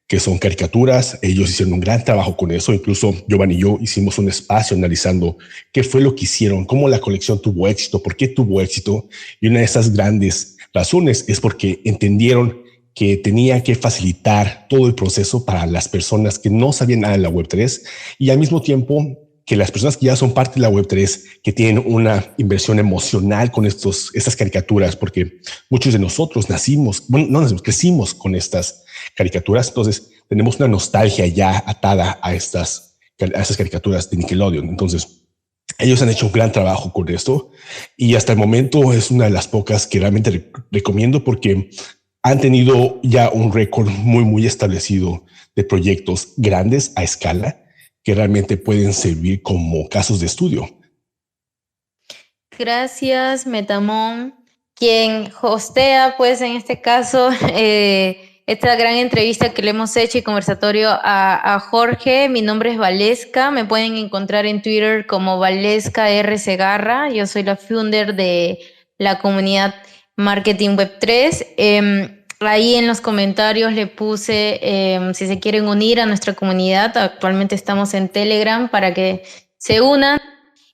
que son caricaturas. Ellos hicieron un gran trabajo con eso. Incluso Giovanni y yo hicimos un espacio analizando qué fue lo que hicieron, cómo la colección tuvo éxito, por qué tuvo éxito. Y una de esas grandes razones es porque entendieron que tenía que facilitar todo el proceso para las personas que no sabían nada de la Web3 y al mismo tiempo que las personas que ya son parte de la Web3, que tienen una inversión emocional con estas caricaturas, porque muchos de nosotros crecimos con estas caricaturas, entonces tenemos una nostalgia ya atada a esas caricaturas de Nickelodeon. Entonces, ellos han hecho un gran trabajo con esto y hasta el momento es una de las pocas que realmente recomiendo porque han tenido ya un récord muy establecido de proyectos grandes a escala que realmente pueden servir como casos de estudio. Gracias, Metamón, quien hostea, pues en este caso, esta gran entrevista que le hemos hecho y conversatorio a Jorge. Mi nombre es Valesca, me pueden encontrar en Twitter como Valesca R. Segarra. Yo soy la founder de la comunidad Marketing Web3. Ahí en los comentarios le puse si se quieren unir a nuestra comunidad. Actualmente estamos en Telegram para que se unan.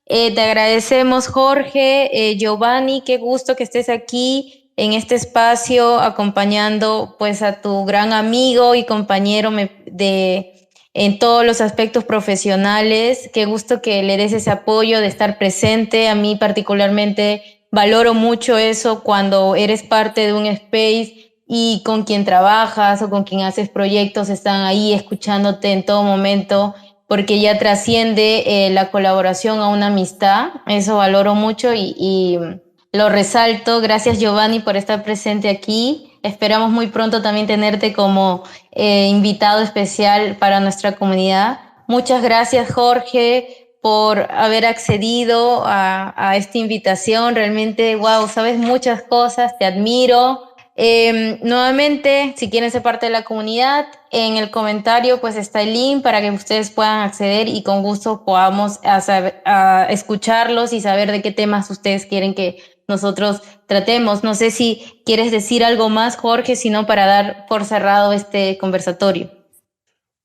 Te agradecemos, Jorge, Giovanni, qué gusto que estés aquí en este espacio acompañando pues a tu gran amigo y compañero en todos los aspectos profesionales. Qué gusto que le des ese apoyo de estar presente. A mí particularmente valoro mucho eso cuando eres parte de un space y con quien trabajas o con quien haces proyectos están ahí escuchándote en todo momento, porque ya trasciende la colaboración a una amistad. Eso valoro mucho y lo resalto. Gracias, Giovanni, por estar presente aquí. Esperamos muy pronto también tenerte como invitado especial para nuestra comunidad. Muchas gracias, Jorge, por haber accedido a esta invitación. Realmente, wow, sabes muchas cosas, te admiro. Nuevamente, si quieren ser parte de la comunidad, en el comentario pues está el link para que ustedes puedan acceder y con gusto podamos a escucharlos y saber de qué temas ustedes quieren que nosotros tratemos. No sé si quieres decir algo más, Jorge, sino para dar por cerrado este conversatorio.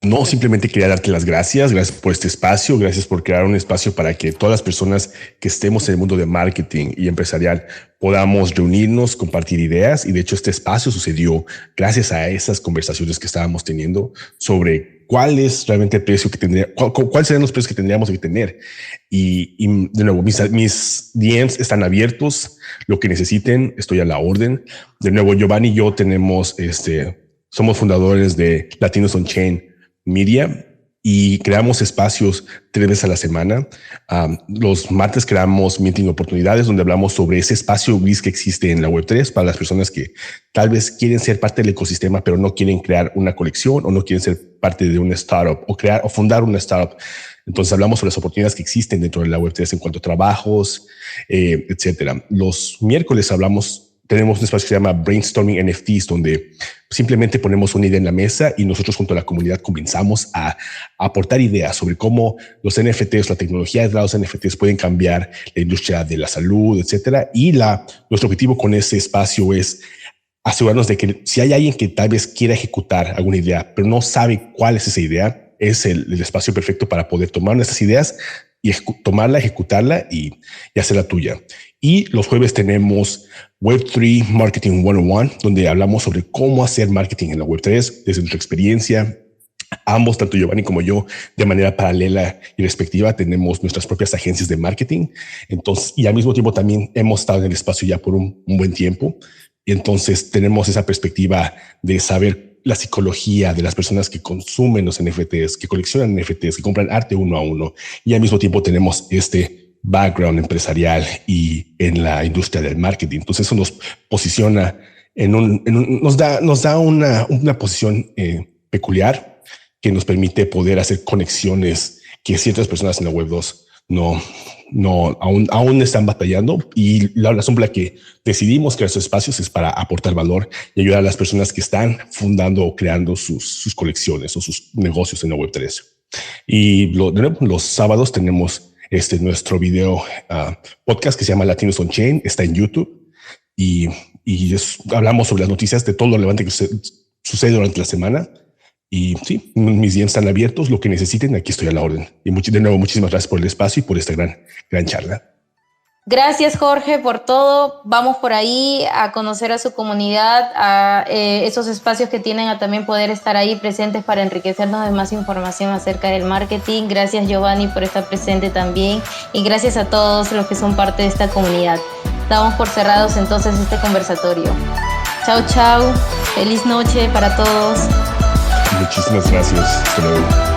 No, simplemente quería darte las gracias. Gracias por este espacio. Gracias por crear un espacio para que todas las personas que estemos en el mundo de marketing y empresarial podamos reunirnos, compartir ideas. Y de hecho, este espacio sucedió gracias a esas conversaciones que estábamos teniendo sobre cuál es realmente el precio que tendría, cuáles serían los precios que tendríamos que tener. Y de nuevo, mis DMs están abiertos. Lo que necesiten, estoy a la orden. De nuevo, Giovanni y yo somos fundadores de Latinos on Chain Media y creamos espacios 3 veces a la semana. Los martes creamos meeting oportunidades donde hablamos sobre ese espacio gris que existe en la Web3 para las personas que tal vez quieren ser parte del ecosistema, pero no quieren crear una colección o no quieren ser parte de una startup o crear o fundar una startup. Entonces hablamos sobre las oportunidades que existen dentro de la Web3 en cuanto a trabajos, etcétera. Los miércoles tenemos un espacio que se llama Brainstorming NFTs, donde simplemente ponemos una idea en la mesa y nosotros junto a la comunidad comenzamos a aportar ideas sobre cómo los NFTs, la tecnología de los NFTs pueden cambiar la industria de la salud, etcétera. Y nuestro objetivo con ese espacio es asegurarnos de que si hay alguien que tal vez quiera ejecutar alguna idea, pero no sabe cuál es esa idea, es el espacio perfecto para poder tomar esas ideas y tomarla, ejecutarla y hacerla tuya. Y los jueves tenemos Web3 Marketing 101, donde hablamos sobre cómo hacer marketing en la Web3 desde nuestra experiencia. Ambos, tanto Giovanni como yo, de manera paralela y respectiva, tenemos nuestras propias agencias de marketing. Entonces, y al mismo tiempo también hemos estado en el espacio ya por un buen tiempo. Y entonces tenemos esa perspectiva de saber la psicología de las personas que consumen los NFTs, que coleccionan NFTs, que compran arte uno a uno. Y al mismo tiempo tenemos este background empresarial y en la industria del marketing. Entonces eso nos posiciona nos da una posición peculiar que nos permite poder hacer conexiones que ciertas personas en la web 2 aún están batallando. Y la razón por la que decidimos crear estos espacios es para aportar valor y ayudar a las personas que están fundando o creando sus colecciones o sus negocios en la web 3. Y los sábados tenemos nuestro video podcast que se llama Latinos on Chain, está en YouTube y hablamos sobre las noticias de todo lo relevante que sucede durante la semana. Y sí, mis DMs están abiertos, lo que necesiten, aquí estoy a la orden. Y de nuevo, muchísimas gracias por el espacio y por esta gran charla. Gracias, Jorge, por todo. Vamos por ahí a conocer a su comunidad, a esos espacios que tienen, a también poder estar ahí presentes para enriquecernos de más información acerca del marketing. Gracias, Giovanni, por estar presente también. Y gracias a todos los que son parte de esta comunidad. Damos por cerrados entonces este conversatorio. Chao, chao. Feliz noche para todos. Muchísimas gracias. Hasta luego.